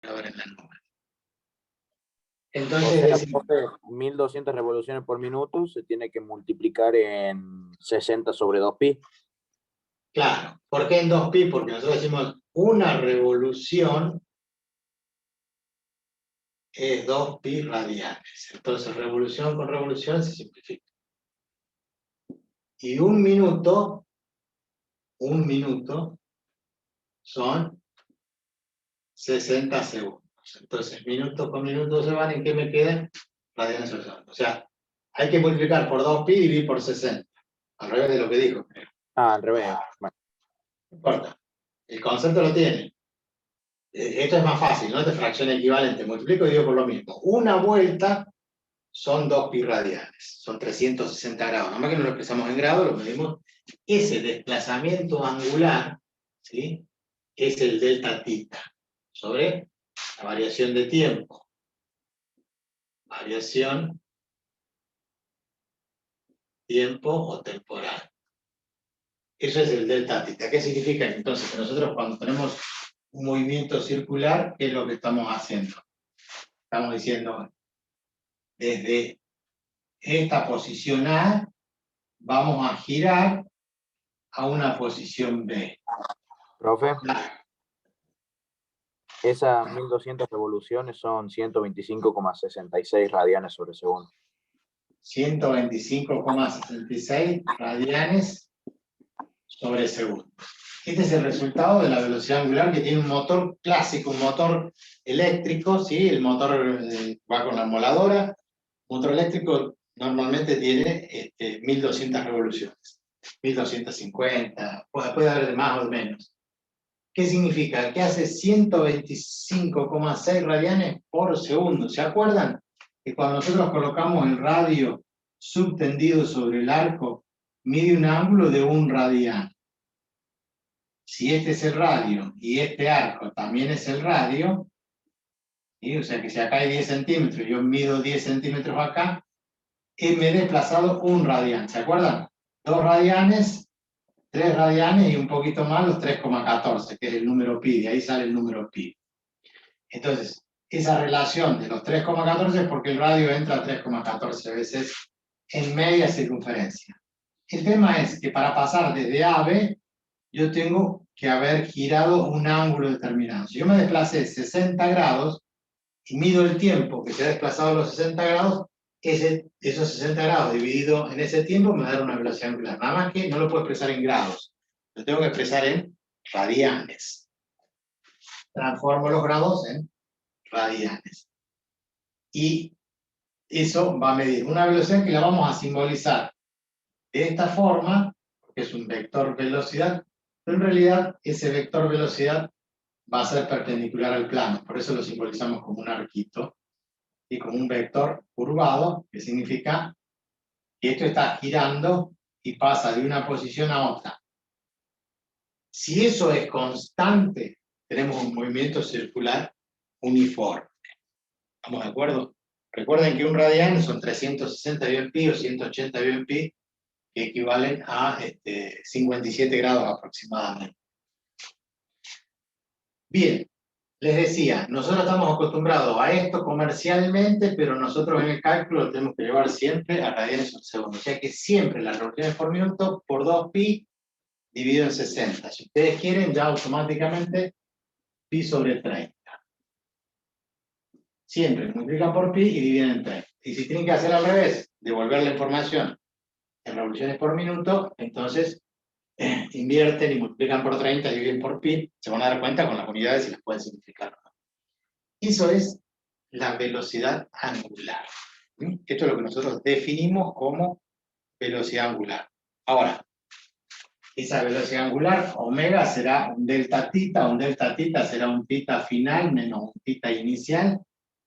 a ver en la nube. O Entonces, sea, profe, 1200 revoluciones por minuto se tiene que multiplicar en 60 sobre 2pi. claro, ¿por qué en 2pi? Porque nosotros decimos una revolución es 2pi radianes. Entonces, revolución con revolución se simplifica. Y un minuto son 60 segundos. Entonces, minuto con minuto se van, ¿en qué me quedan? Radianes sobre segundo. O sea, hay que multiplicar por 2pi y dividir por 60. Al revés de lo que dijo, creo. Ah, al revés. Bueno. No importa. El concepto lo tiene. Esto es más fácil, ¿no? Esta fracción equivalente. Multiplico y divido por lo mismo. Una vuelta son 2pi radianes. Son 360 grados. Nada más que no lo expresamos en grados, lo medimos. Ese desplazamiento angular, ¿sí? Es el delta tita sobre la variación de tiempo. Variación tiempo o temporal. Eso es el delta tita. ¿Qué significa? Entonces, que nosotros cuando tenemos un movimiento circular, ¿qué es lo que estamos haciendo? Estamos diciendo, desde esta posición A, vamos a girar a una posición B. Profe, esas 1200 revoluciones son 125,66 radianes sobre segundo. 125,66 radianes sobre segundo. Este es el resultado de la velocidad angular que tiene un motor clásico, un motor eléctrico, ¿sí? El motor va con la moladora. Un motor eléctrico normalmente tiene 1200 revoluciones, 1250, puede haber de más o de menos. ¿Qué significa? Que hace 125,6 radianes por segundo. ¿Se acuerdan? Que cuando nosotros colocamos el radio subtendido sobre el arco, mide un ángulo de 1 radian. Si este es el radio y este arco también es el radio, ¿sí? O sea que si acá hay 10 centímetros, yo mido 10 centímetros acá, me he desplazado 1 radian. ¿Se acuerdan? 2 radianes, 3 radianes y un poquito más los 3,14, que es el número pi, de ahí sale el número pi. Entonces, esa relación de los 3,14 es porque el radio entra a 3,14 veces en media circunferencia. El tema es que para pasar desde A a B, yo tengo que haber girado un ángulo determinado. Si yo me desplacé 60 grados y mido el tiempo que se ha desplazado los 60 grados, esos 60 grados dividido en ese tiempo me da una velocidad angular. Nada más que no lo puedo expresar en grados, lo tengo que expresar en radianes. Transformo los grados en radianes. Y eso va a medir una velocidad que la vamos a simbolizar de esta forma, porque es un vector velocidad, pero en realidad ese vector velocidad va a ser perpendicular al plano, por eso lo simbolizamos como un arquito y como un vector curvado, que significa que esto está girando y pasa de una posición a otra. Si eso es constante, tenemos un movimiento circular uniforme. ¿Estamos de acuerdo? Recuerden que un radian son 360 pi o 180 pi, que equivalen a 57 grados aproximadamente. Bien, les decía, nosotros estamos acostumbrados a esto comercialmente, pero nosotros en el cálculo lo tenemos que llevar siempre a radianes por segundo. O sea que siempre las revoluciones por minuto por 2pi dividido en 60. Si ustedes quieren, ya automáticamente pi sobre 30. Siempre multiplican por pi y dividen en 30. Y si tienen que hacer al revés, devolver la información en revoluciones por minuto, entonces invierten y multiplican por 30 y dividen por pi, se van a dar cuenta con las unidades y las pueden simplificar. Eso es la velocidad angular. Esto es lo que nosotros definimos como velocidad angular. Ahora, esa velocidad angular, omega, será un delta tita será un tita final menos un tita inicial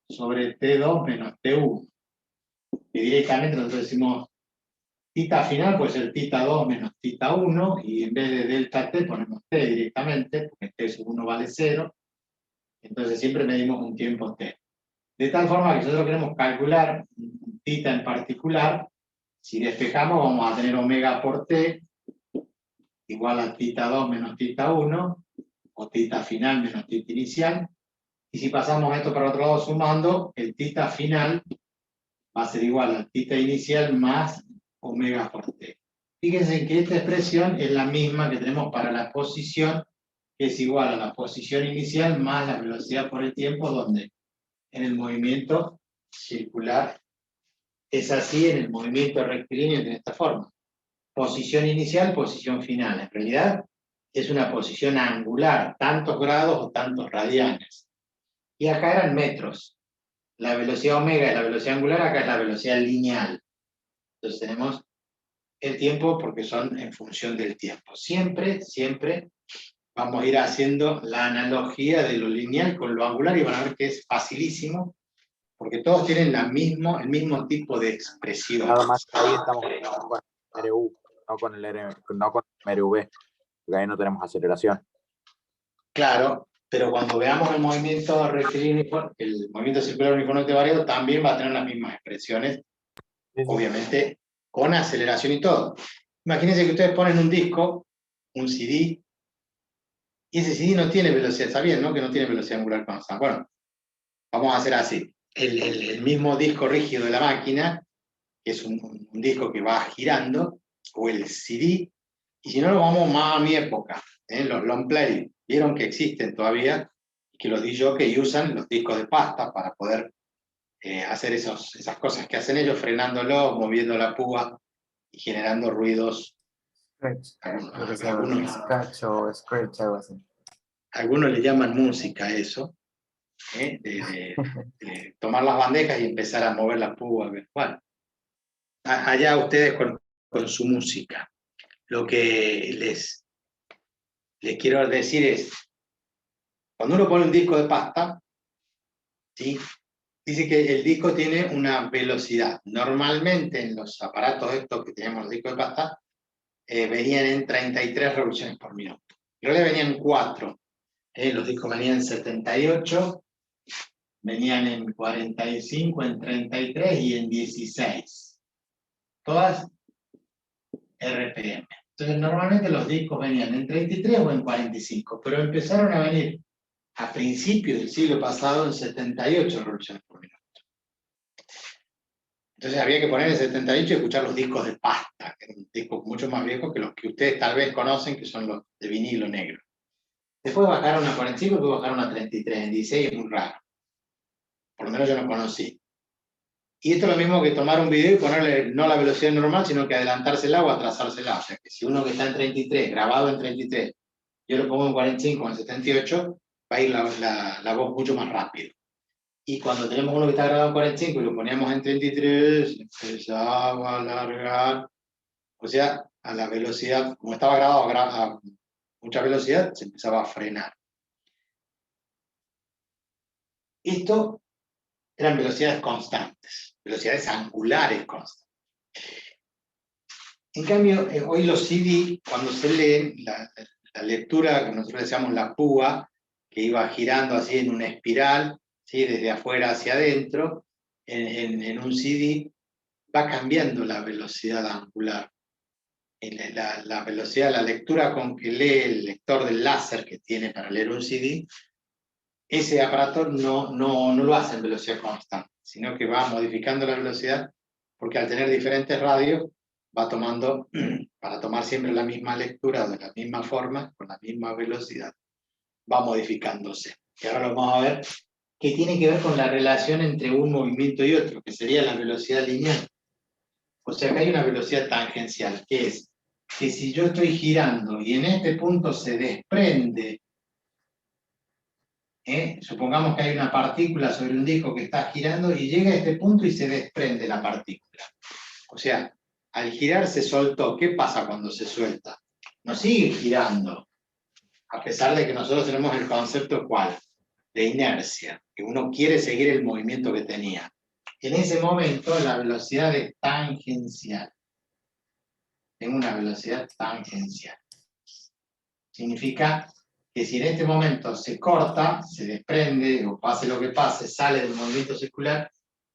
sobre T2 menos T1. Y directamente nosotros decimos tita final puede ser tita 2 menos tita 1, y en vez de delta T ponemos T directamente, porque T sub 1 vale 0. Entonces siempre medimos un tiempo T. De tal forma que nosotros queremos calcular tita en particular, si despejamos vamos a tener omega por T igual a tita 2 menos tita 1, o tita final menos tita inicial, Y si pasamos esto para otro lado sumando, el θ final va a ser igual al θ inicial más omega por t. Fíjense que esta expresión es la misma que tenemos para la posición, que es igual a la posición inicial más la velocidad por el tiempo, donde en el movimiento circular es así, en el movimiento rectilíneo de esta forma. Posición inicial, posición final. En realidad es una posición angular, tantos grados o tantos radianes. Y acá eran metros. La velocidad omega es la velocidad angular, acá es la velocidad lineal. Entonces tenemos el tiempo porque son en función del tiempo. Siempre, siempre vamos a ir haciendo la analogía de lo lineal con lo angular y van a ver que es facilísimo porque todos tienen el mismo tipo de expresión. Nada más que ahí estamos con el RU, no con el MRV, porque ahí no tenemos aceleración. Claro, pero cuando veamos el movimiento rectilíneo, el movimiento circular uniformemente variado, también va a tener las mismas expresiones, obviamente con aceleración y todo. Imagínense que ustedes ponen un disco, un CD, y ese CD no tiene velocidad, ¿sabían, no? Que no tiene velocidad angular constante. Bueno, vamos a hacer así. El mismo disco rígido de la máquina, que es un disco que va girando, o el CD, y si no, lo vamos más a mi época, los long play, vieron que existen todavía, y que los DJs usan los discos de pasta para poder hacer esas cosas que hacen ellos, frenándolos, moviendo la púa y generando ruidos. Scratch o Scratch, algo así. Algunos le llaman música a eso, de tomar las bandejas y empezar a mover la púa. Bueno, allá ustedes con su música. Lo que les quiero decir es, cuando uno pone un disco de pasta, ¿sí? Dice que el disco tiene una velocidad. Normalmente en los aparatos estos que tenemos los discos de pasta, venían en 33 revoluciones por minuto. En realidad venían 4. Los discos venían en 78, venían en 45, en 33 y en 16. Todas RPM. Entonces normalmente los discos venían en 33 o en 45, pero empezaron a venir a principios del siglo pasado en 78 revoluciones por minuto. Entonces había que poner el 78 y escuchar los discos de pasta, que eran discos mucho más viejos que los que ustedes tal vez conocen, que son los de vinilo negro. Después bajaron a 45, después bajaron a 33, en 16 es muy raro. Por lo menos yo no conocí. Y esto es lo mismo que tomar un video y ponerle no la velocidad normal, sino que adelantársela o atrasársela. O sea, que si uno que está en 33, grabado en 33, yo lo pongo en 45 o en 78, va a ir la voz mucho más rápido. Y cuando tenemos uno que está grabado en 45 y lo poníamos en 33, empezaba a alargar. O sea, a la velocidad, como estaba grabado a mucha velocidad, se empezaba a frenar. Esto eran velocidades constantes, velocidades angulares constantes. En cambio, hoy los CD, cuando se leen, la lectura que nosotros decíamos la púa, que iba girando así en una espiral, ¿sí? Desde afuera hacia adentro, en un CD, va cambiando la velocidad angular. La velocidad, la lectura con que lee el lector del láser que tiene para leer un CD, ese aparato no lo hace en velocidad constante, sino que va modificando la velocidad, porque al tener diferentes radios, va tomando, para tomar siempre la misma lectura, de la misma forma, con la misma velocidad, va modificándose. Y ahora lo vamos a ver, que tiene que ver con la relación entre un movimiento y otro, que sería la velocidad lineal. O sea que hay una velocidad tangencial, que es que si yo estoy girando y en este punto se desprende, supongamos que hay una partícula sobre un disco que está girando y llega a este punto y se desprende la partícula. O sea, al girar se soltó. ¿Qué pasa cuando se suelta? No sigue girando, a pesar de que nosotros tenemos el concepto ¿cuál? De inercia, que uno quiere seguir el movimiento que tenía. En ese momento la velocidad es tangencial. Tengo una velocidad tangencial. Significa que si en este momento se corta, se desprende, o pase lo que pase, sale del movimiento circular,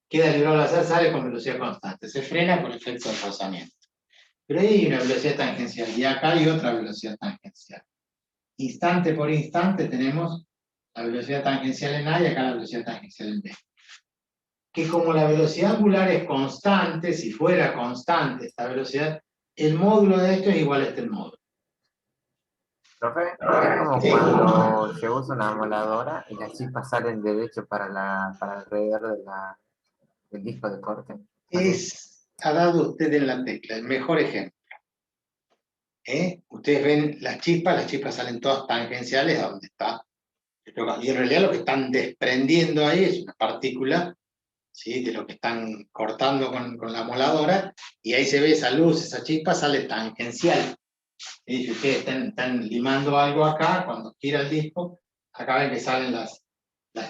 queda librado al azar, sale con velocidad constante. Se frena por efecto de rozamiento. Pero ahí hay una velocidad tangencial, y acá hay otra velocidad tangencial. Instante por instante tenemos la velocidad tangencial en A y acá la velocidad tangencial en B. Que como la velocidad angular es constante, si fuera constante esta velocidad, el módulo de esto es igual a este módulo. Profe, es como Sí. cuando se usa una moladora y las chispas salen derecho para alrededor del disco de corte. Ha dado usted en la tecla, el mejor ejemplo. Ustedes ven las chispas salen todas tangenciales a donde está. Y en realidad lo que están desprendiendo ahí es una partícula, ¿sí?, de lo que están cortando con la moladora, y ahí se ve esa luz, esa chispa sale tangencial. Y si ustedes están limando algo acá, cuando gira el disco, acá ven que salen las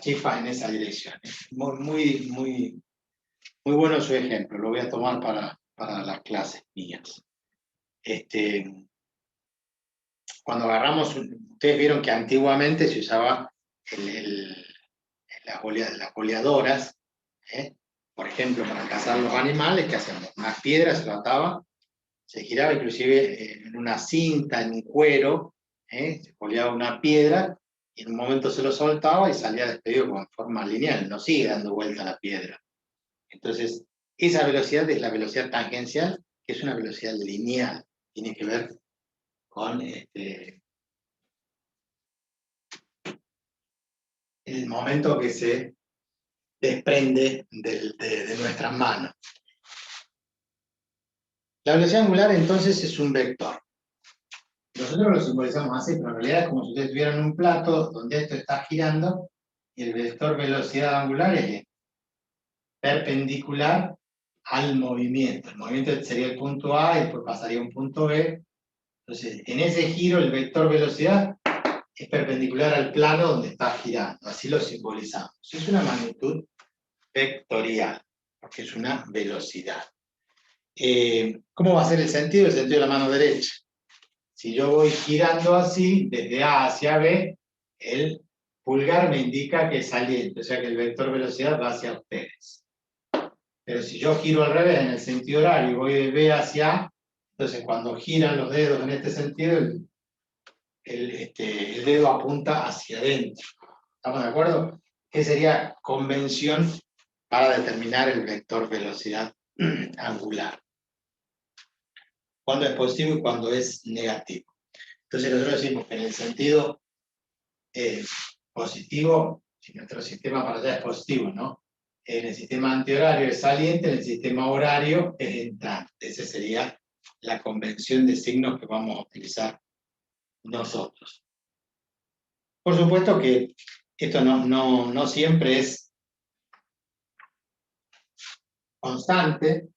chispas en esa dirección. Muy, muy, muy bueno su ejemplo, lo voy a tomar para las clases mías. Cuando agarramos, ustedes vieron que antiguamente se usaba las boleadoras, por ejemplo, para cazar los animales, que hacían unas piedras, se lo ataba, se giraba inclusive en una cinta, en un cuero, se boleaba una piedra, y en un momento se lo soltaba y salía despedido con forma lineal, no sigue dando vuelta la piedra. Entonces, esa velocidad es la velocidad tangencial, que es una velocidad lineal, tiene que ver con el momento que se desprende de nuestras manos. La velocidad angular entonces es un vector. Nosotros lo simbolizamos así, pero en realidad es como si ustedes tuvieran un plato donde esto está girando y el vector velocidad angular es perpendicular al movimiento. El movimiento sería el punto A y después pasaría a un punto B. Entonces, en ese giro el vector velocidad es perpendicular al plano donde está girando. Así lo simbolizamos. Es una magnitud vectorial, porque es una velocidad. ¿Cómo va a ser el sentido? El sentido de la mano derecha. Si yo voy girando así, desde A hacia B, el pulgar me indica que es saliente, o sea que el vector velocidad va hacia ustedes. Pero si yo giro al revés, en el sentido horario, y voy de B hacia A, entonces cuando giran los dedos en este sentido, el dedo apunta hacia adentro. ¿Estamos de acuerdo? ¿Qué sería convención para determinar el vector velocidad angular? Cuándo es positivo y cuándo es negativo. Entonces nosotros decimos que en el sentido positivo, si nuestro sistema para allá es positivo, ¿no? En el sistema antihorario es saliente, en el sistema horario es entrante. Esa sería la convención de signos que vamos a utilizar nosotros. Por supuesto que esto no siempre es constante,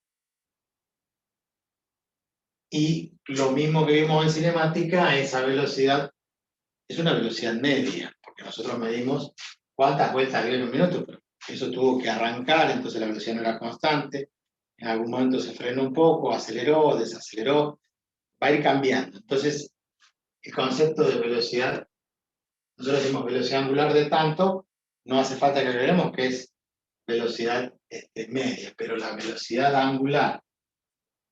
y lo mismo que vimos en cinemática, esa velocidad es una velocidad media, porque nosotros medimos cuántas vueltas dio en un minuto, pero eso tuvo que arrancar, entonces la velocidad no era constante, en algún momento se frenó un poco, aceleró, desaceleró, va a ir cambiando. Entonces, el concepto de velocidad, nosotros decimos velocidad angular de tanto, no hace falta que agreguemos que es velocidad media, pero la velocidad angular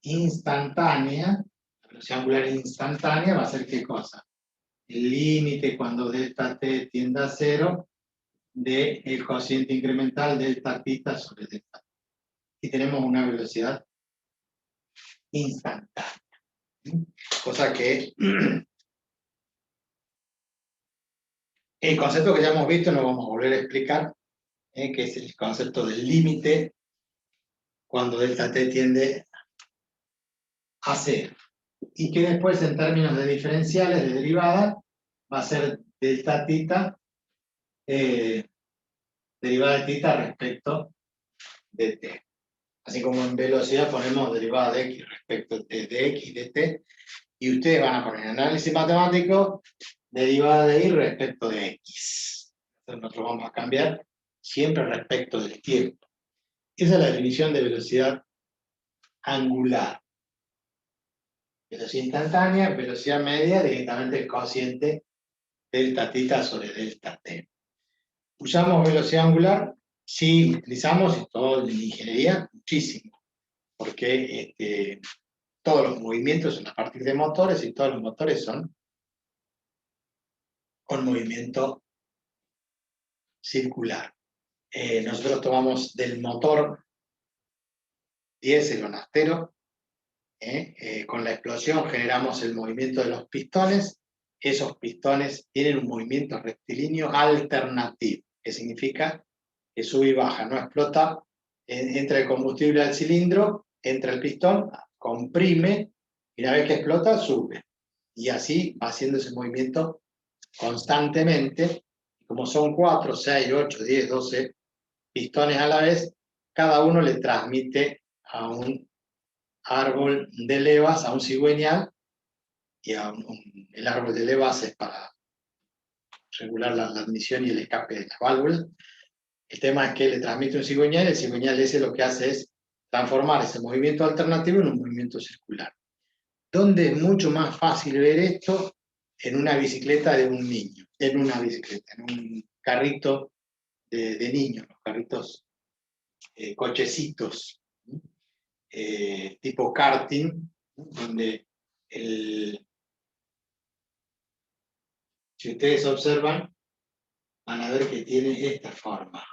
instantánea, la velocidad angular instantánea va a ser ¿qué cosa? El límite cuando delta t tiende a 0 del cociente incremental delta θ sobre delta. Y tenemos una velocidad instantánea. Cosa que el concepto que ya hemos visto no vamos a volver a explicar, que es el concepto del límite cuando delta t tiende a 0. Y que después en términos de diferenciales, de derivada, va a ser delta θ, derivada de θ respecto de t. Así como en velocidad ponemos derivada de x respecto de x de t, y ustedes van a poner en análisis matemático derivada de y respecto de x. Entonces nosotros vamos a cambiar siempre respecto del tiempo. Esa es la definición de velocidad angular. Velocidad instantánea, velocidad media, directamente el cociente delta θ sobre delta t. ¿Usamos velocidad angular? Sí, utilizamos, y todo en ingeniería, muchísimo, porque todos los movimientos son a partir de motores y todos los motores son con movimiento circular. Nosotros tomamos del motor diésel o naftero, con la explosión generamos el movimiento de los pistones. Esos pistones tienen un movimiento rectilíneo alternativo, que significa que sube y baja, no explota, entra el combustible al cilindro, entra el pistón, comprime, y una vez que explota, sube. Y así va haciendo ese movimiento constantemente. Como son 4, 6, 8, 10, 12 pistones a la vez, cada uno le transmite a un árbol de levas, a un cigüeñal, y el árbol de levas es para regular la admisión y el escape de las válvulas. El tema es que le transmite un cigüeñal, y el cigüeñal ese lo que hace es transformar ese movimiento alternativo en un movimiento circular. ¿Dónde es mucho más fácil ver esto? En una bicicleta de un niño, en un carrito de niños, los carritos, cochecitos, tipo karting, donde si ustedes observan, van a ver que tiene esta forma.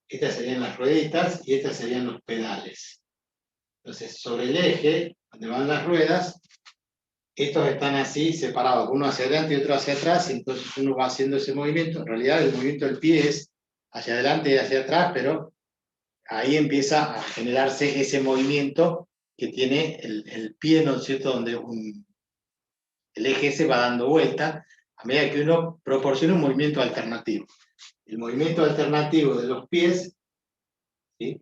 Estas serían las rueditas y estas serían los pedales. Entonces, sobre el eje, donde van las ruedas, estos están así separados, uno hacia adelante y otro hacia atrás, y entonces uno va haciendo ese movimiento. En realidad el movimiento del pie es hacia adelante y hacia atrás, pero ahí empieza a generarse ese movimiento que tiene el pie, ¿no es cierto?, donde el eje se va dando vuelta a medida que uno proporciona un movimiento alternativo. El movimiento alternativo de los pies, ¿sí?,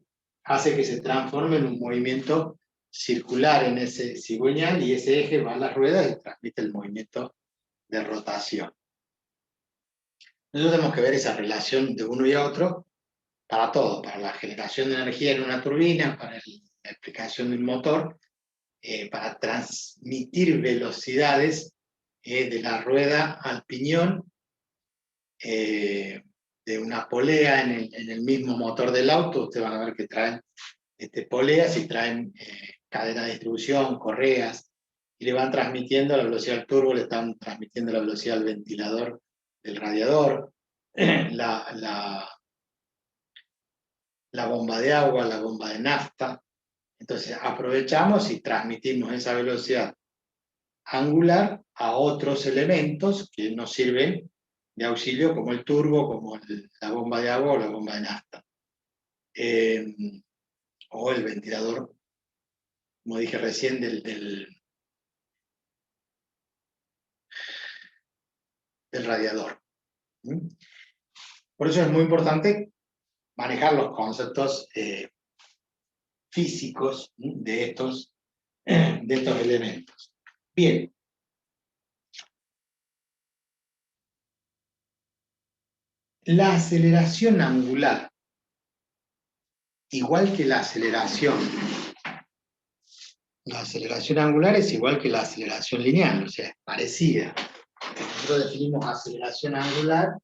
hace que se transforme en un movimiento circular en ese cigüeñal, y ese eje va a las ruedas y transmite el movimiento de rotación. Nosotros tenemos que ver esa relación de uno y otro para todo, para la generación de energía en una turbina, para la explicación de un motor, para transmitir velocidades de la rueda al piñón, de una polea en el mismo motor del auto. Ustedes van a ver que traen poleas y traen cadena de distribución, correas, y le van transmitiendo la velocidad al turbo, le están transmitiendo la velocidad al ventilador del radiador, la bomba de agua, la bomba de nafta. Entonces aprovechamos y transmitimos esa velocidad angular a otros elementos que nos sirven de auxilio, como el turbo, como la bomba de agua o la bomba de nafta. O el ventilador, como dije recién, del radiador. Por eso es muy importante manejar los conceptos físicos de estos elementos. Bien. La aceleración angular, igual que la aceleración angular es igual que la aceleración lineal, o sea, es parecida. Nosotros definimos aceleración angular,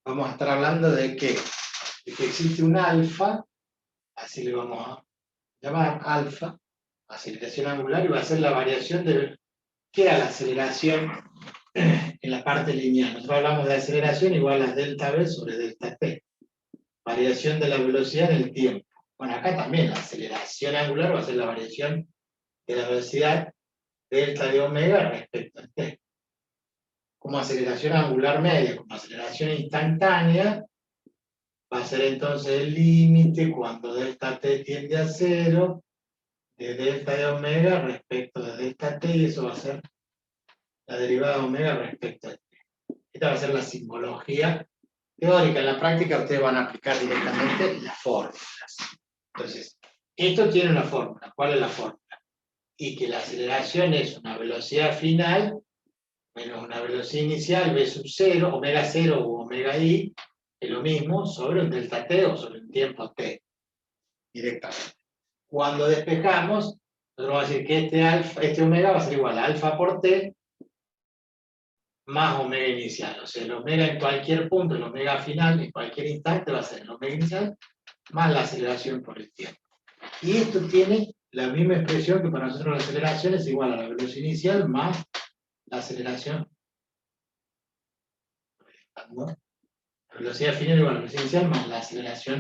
vamos a estar hablando de que existe un alfa, así le vamos a llamar alfa, aceleración angular, y va a ser la variación de qué era la aceleración en la parte lineal. Nosotros hablamos de aceleración igual a delta V sobre delta T, variación de la velocidad en el tiempo. Bueno, acá también la aceleración angular va a ser la variación de la velocidad delta de omega respecto a T. Como aceleración angular media, como aceleración instantánea, va a ser entonces el límite cuando delta T tiende a 0, de delta de omega respecto de delta T, y eso va a ser la derivada de omega respecto a T. Esta va a ser la simbología teórica. En la práctica ustedes van a aplicar directamente las fórmulas. Entonces, esto tiene una fórmula. ¿Cuál es la fórmula? Y que la aceleración es una velocidad final menos una velocidad inicial, v sub 0, omega 0 u omega i, es lo mismo, sobre un delta t o sobre un tiempo t, directamente. Cuando despejamos, nosotros vamos a decir que este omega va a ser igual a alfa por t más omega inicial. O sea, el omega en cualquier punto, el omega final en cualquier instante va a ser el omega inicial más la aceleración por el tiempo. Y esto tiene la misma expresión que para nosotros la aceleración es igual a la velocidad inicial más la aceleración. ¿No? La velocidad final igual a la velocidad inicial más la aceleración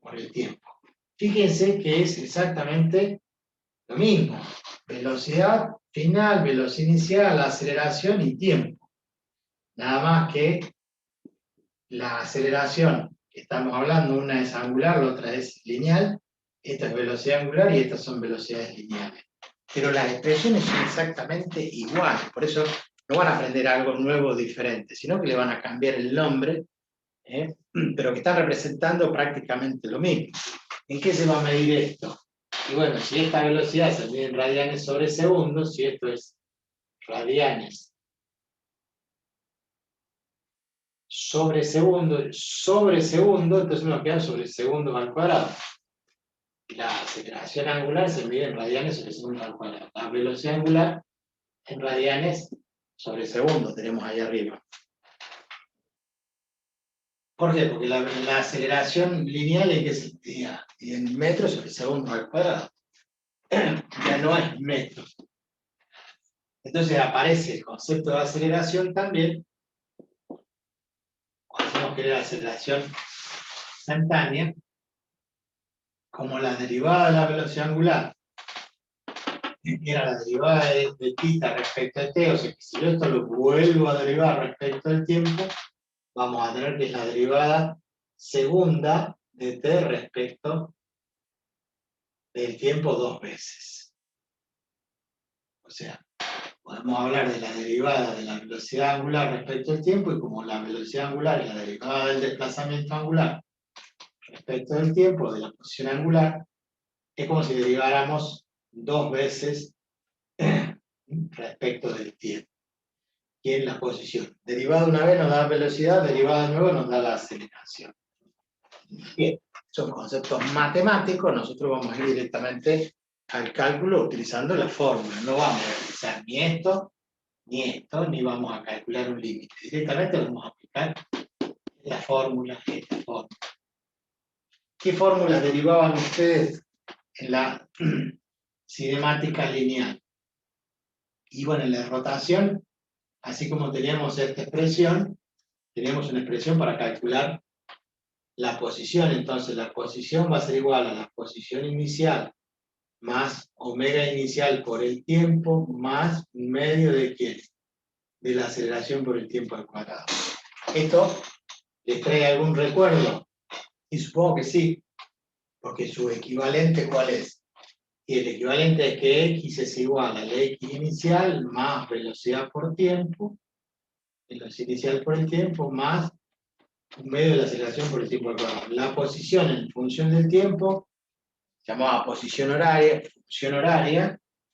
por el tiempo. Fíjense que es exactamente lo mismo. Velocidad final, velocidad inicial, aceleración y tiempo. Nada más que la aceleración que estamos hablando, una es angular, la otra es lineal. Esta es velocidad angular y estas son velocidades lineales. Pero las expresiones son exactamente iguales. Por eso no van a aprender algo nuevo diferente, sino que le van a cambiar el nombre, pero que están representando prácticamente lo mismo. ¿En qué se va a medir esto? Y bueno, si esta velocidad se mide en radianes sobre segundos, si esto es radianes sobre segundo, entonces nos queda sobre segundos al cuadrado. La aceleración angular se mide en radianes sobre segundos al cuadrado. La velocidad angular en radianes sobre segundos tenemos ahí arriba. ¿Por qué? Porque la aceleración lineal es que se mide en metros sobre segundos al cuadrado. Ya no es metros. Entonces aparece el concepto de aceleración también. Cuando hacemos que la aceleración instantánea, como la derivada de la velocidad angular, que era la derivada de θ respecto a t, o sea que si yo esto lo vuelvo a derivar respecto al tiempo, vamos a tener que es la derivada segunda de t respecto del tiempo 2 veces. O sea, podemos hablar de la derivada de la velocidad angular respecto al tiempo, y como la velocidad angular es la derivada del desplazamiento angular respecto del tiempo, de la posición angular, es como si deriváramos 2 veces respecto del tiempo. Y en la posición. Derivada una vez nos da velocidad, derivada de nuevo nos da la aceleración. Bien, son conceptos matemáticos, nosotros vamos a ir directamente al cálculo utilizando la fórmula. No vamos a utilizar ni esto, ni vamos a calcular un límite. Directamente vamos a aplicar la fórmula, esta fórmula. ¿Qué fórmulas derivaban ustedes en la cinemática lineal? Y bueno, en la rotación, así como teníamos esta expresión, teníamos una expresión para calcular la posición. Entonces la posición va a ser igual a la posición inicial más omega inicial por el tiempo más un medio de ¿quién? De la aceleración por el tiempo al cuadrado. ¿Esto les trae algún recuerdo? Y supongo que sí, porque su equivalente ¿cuál es? Y el equivalente es que x es igual a la x inicial más velocidad por tiempo, velocidad inicial por el tiempo, más un medio de la aceleración por el tiempo al cuadrado. La posición en función del tiempo, llamada posición horaria,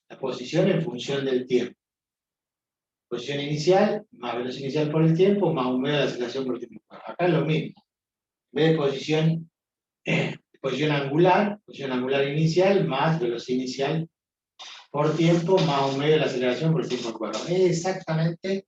la posición en función del tiempo. Posición inicial, más velocidad inicial por el tiempo, más un medio de la aceleración por el tiempo al cuadrado. Acá es lo mismo. En vez de posición angular inicial, más velocidad inicial por tiempo, más un medio de la aceleración por el tiempo al cuadrado. Es exactamente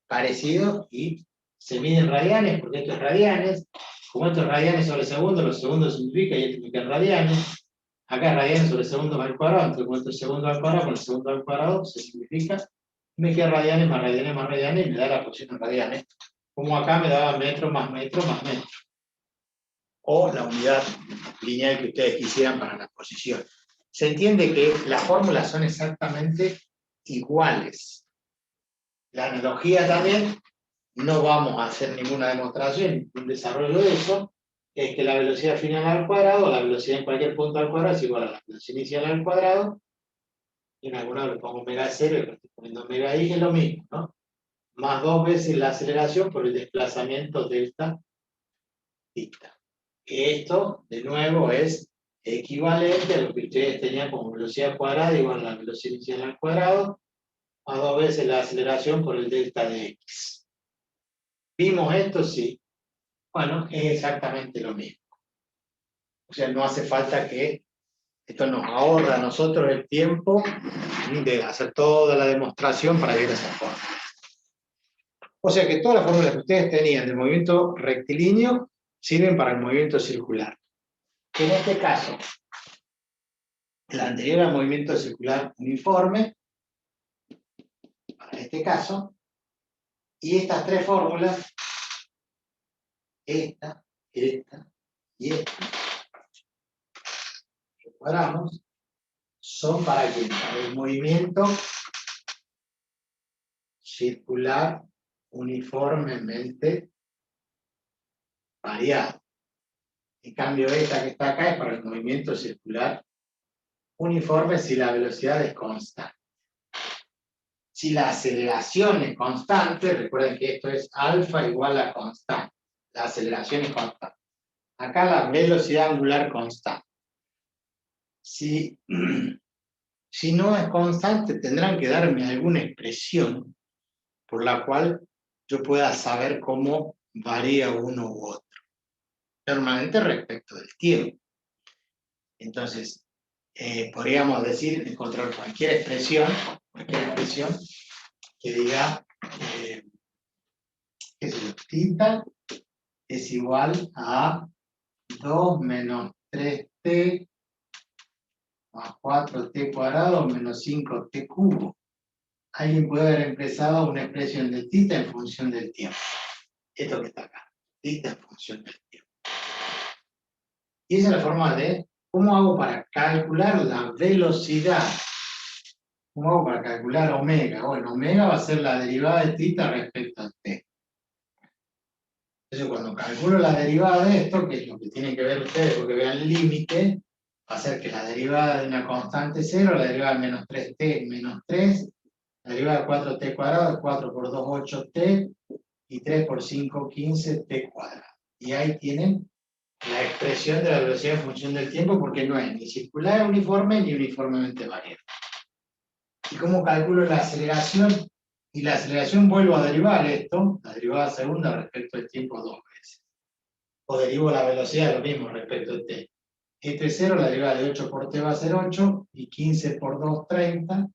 parecido y se mide en radianes, porque esto es radianes. Como esto es radianes sobre segundos, los segundos simplifica y esto significa radianes. Acá es radianes sobre segundos al cuadrado, entonces como esto es segundo al cuadrado, con el segundo al cuadrado se simplifica. Me queda radianes más radianes más radianes y me da la posición en radianes. Como acá me daba metro más metro más metro. O la unidad lineal que ustedes quisieran para la posición. Se entiende que las fórmulas son exactamente iguales. La analogía también, no vamos a hacer ninguna demostración, un desarrollo de eso, es que la velocidad final al cuadrado, la velocidad en cualquier punto al cuadrado es igual a la velocidad inicial al cuadrado, y en algunos le pongo omega 0 y le estoy poniendo omega i, es lo mismo, ¿no? Más 2 veces la aceleración por el desplazamiento delta theta. Esto, de nuevo, es equivalente a lo que ustedes tenían como velocidad cuadrada igual a la velocidad inicial al cuadrado, a 2 veces la aceleración por el delta de x. ¿Vimos esto? Sí. Bueno, es exactamente lo mismo. O sea, no hace falta que esto nos ahorra a nosotros el tiempo de hacer toda la demostración para llegar a esa forma. O sea que todas las fórmulas que ustedes tenían del movimiento rectilíneo sirven para el movimiento circular. En este caso, El anterior era movimiento circular uniforme, para este caso, y estas tres fórmulas, esta y esta, que cuadramos, son para el movimiento circular uniformemente variado. En cambio, esta que está acá es para el movimiento circular uniforme si la velocidad es constante. Si la aceleración es constante, recuerden que esto es alfa igual a constante. La aceleración es constante. Acá la velocidad angular constante. Si no es constante, tendrán que darme alguna expresión por la cual yo pueda saber cómo varía uno u otro. Normalmente respecto del tiempo. Entonces, podríamos decir, encontrar cualquier expresión que diga que θ es igual a 2 menos 3t más 4t cuadrado menos 5t cubo. Alguien puede haber empezado una expresión de θ en función del tiempo. Esto que está acá, θ en función del tiempo. Y esa es la forma de cómo hago para calcular la velocidad. ¿Cómo hago para calcular omega? Bueno, omega va a ser la derivada de θ respecto a t. Entonces, cuando calculo la derivada de esto, que es lo que tienen que ver ustedes porque vean el límite, va a ser que la derivada de una constante es 0, la derivada de menos 3t es menos 3, la derivada de 4t cuadrado es 4 por 2, 8t, y 3 por 5, 15t cuadrado. Y ahí tienen la expresión de la velocidad en función del tiempo, porque no es ni circular uniforme ni uniformemente variable. ¿Y cómo calculo la aceleración? Y la aceleración vuelvo a derivar esto, la derivada segunda respecto al tiempo dos veces. O derivo la velocidad, lo mismo respecto a t. Este es 0, la derivada de 8 por t va a ser 8, y 15 por 2, 30,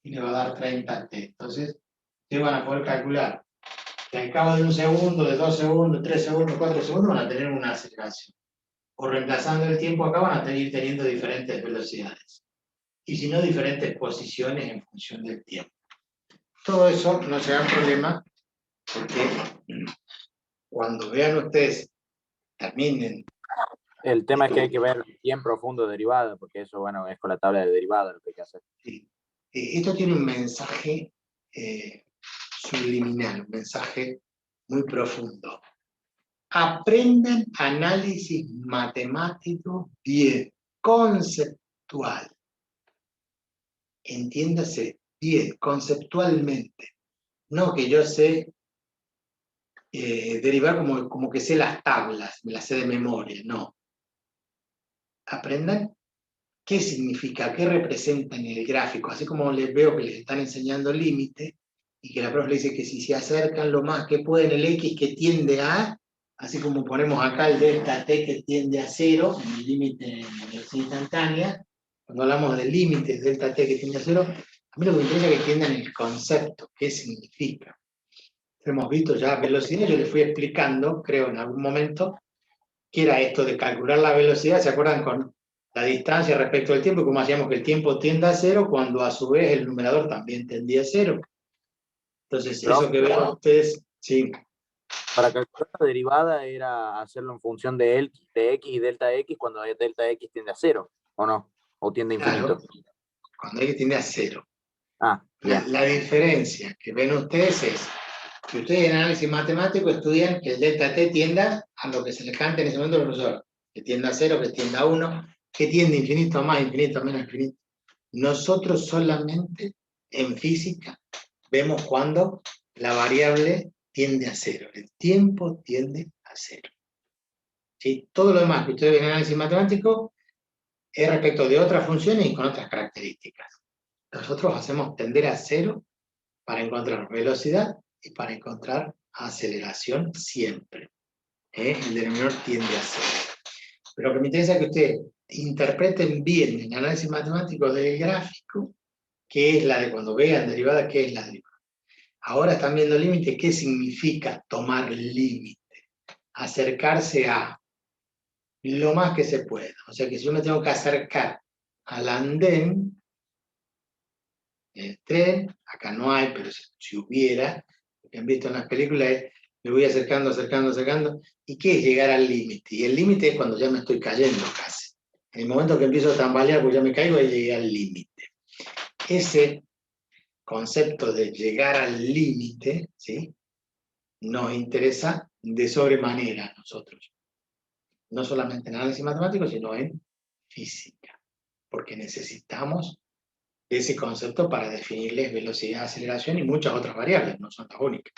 y le va a dar 30t. Entonces, ustedes van a poder calcular que al cabo de un segundo, de 2 segundos, 3 segundos, 4 segundos, van a tener una aceleración. O reemplazando el tiempo acá, van a seguir teniendo diferentes velocidades. Y si no, diferentes posiciones en función del tiempo. Todo eso no será un problema, porque cuando vean ustedes, terminen. El tema es que hay que ver bien profundo derivada, porque eso, bueno, es con la tabla de derivada lo que hay que hacer. Sí. Esto tiene un mensaje subliminal, un mensaje muy profundo. Aprendan análisis matemático bien, conceptual. Entiéndase bien, conceptualmente. No que yo sé derivar como que sé las tablas, me las sé de memoria, no. Aprendan qué significa, qué representa en el gráfico, así como les veo que les están enseñando límite, y que la profe le dice que si se acercan lo más que pueden el X que tiende a, así como ponemos acá el delta T que tiende a 0, en el límite de velocidad instantánea, cuando hablamos de límites delta T que tiende a 0, a mí lo que me interesa es que entiendan el concepto, qué significa. Hemos visto ya velocidad, yo les fui explicando, creo en algún momento, qué era esto de calcular la velocidad, ¿se acuerdan con la distancia respecto al tiempo y cómo hacíamos que el tiempo tienda a 0 cuando a su vez el numerador también tendía a 0? Entonces, Pero, eso que ven ustedes, sí. para calcular la derivada era hacerlo en función de X y delta X cuando delta X tiende a 0, ¿o no? ¿O tiende a infinito? Claro, cuando X tiende a 0. Ah, bien. La diferencia que ven ustedes es que ustedes en análisis matemático estudian que el delta T tienda a lo que se les cante en ese momento al profesor, que tienda a 0, que tienda a 1, que tiende infinito a más, infinito a menos, infinito. Nosotros solamente en física vemos cuando la variable tiende a 0, el tiempo tiende a 0. ¿Sí? Todo lo demás que ustedes ven en análisis matemático es respecto de otras funciones y con otras características. Nosotros hacemos tender a 0 para encontrar velocidad y para encontrar aceleración siempre. El denominador tiende a 0. Pero lo que me interesa es que ustedes interpreten bien el análisis matemático del gráfico, qué es la de cuando vean derivada, qué es la derivada. Ahora están viendo límite, ¿qué significa tomar límite? Acercarse a lo más que se pueda. O sea que si yo me tengo que acercar al andén del tren. Acá no hay, pero si hubiera, lo que han visto en las películas es, me voy acercando, acercando, acercando. ¿Y qué es llegar al límite? Y el límite es cuando ya me estoy cayendo casi. En el momento que empiezo a tambalear, pues ya me caigo, y llegué al límite. Ese concepto de llegar al límite, ¿sí?, nos interesa de sobremanera a nosotros. No solamente en análisis matemático, sino en física. Porque necesitamos ese concepto para definirles velocidad, aceleración y muchas otras variables, no son las únicas.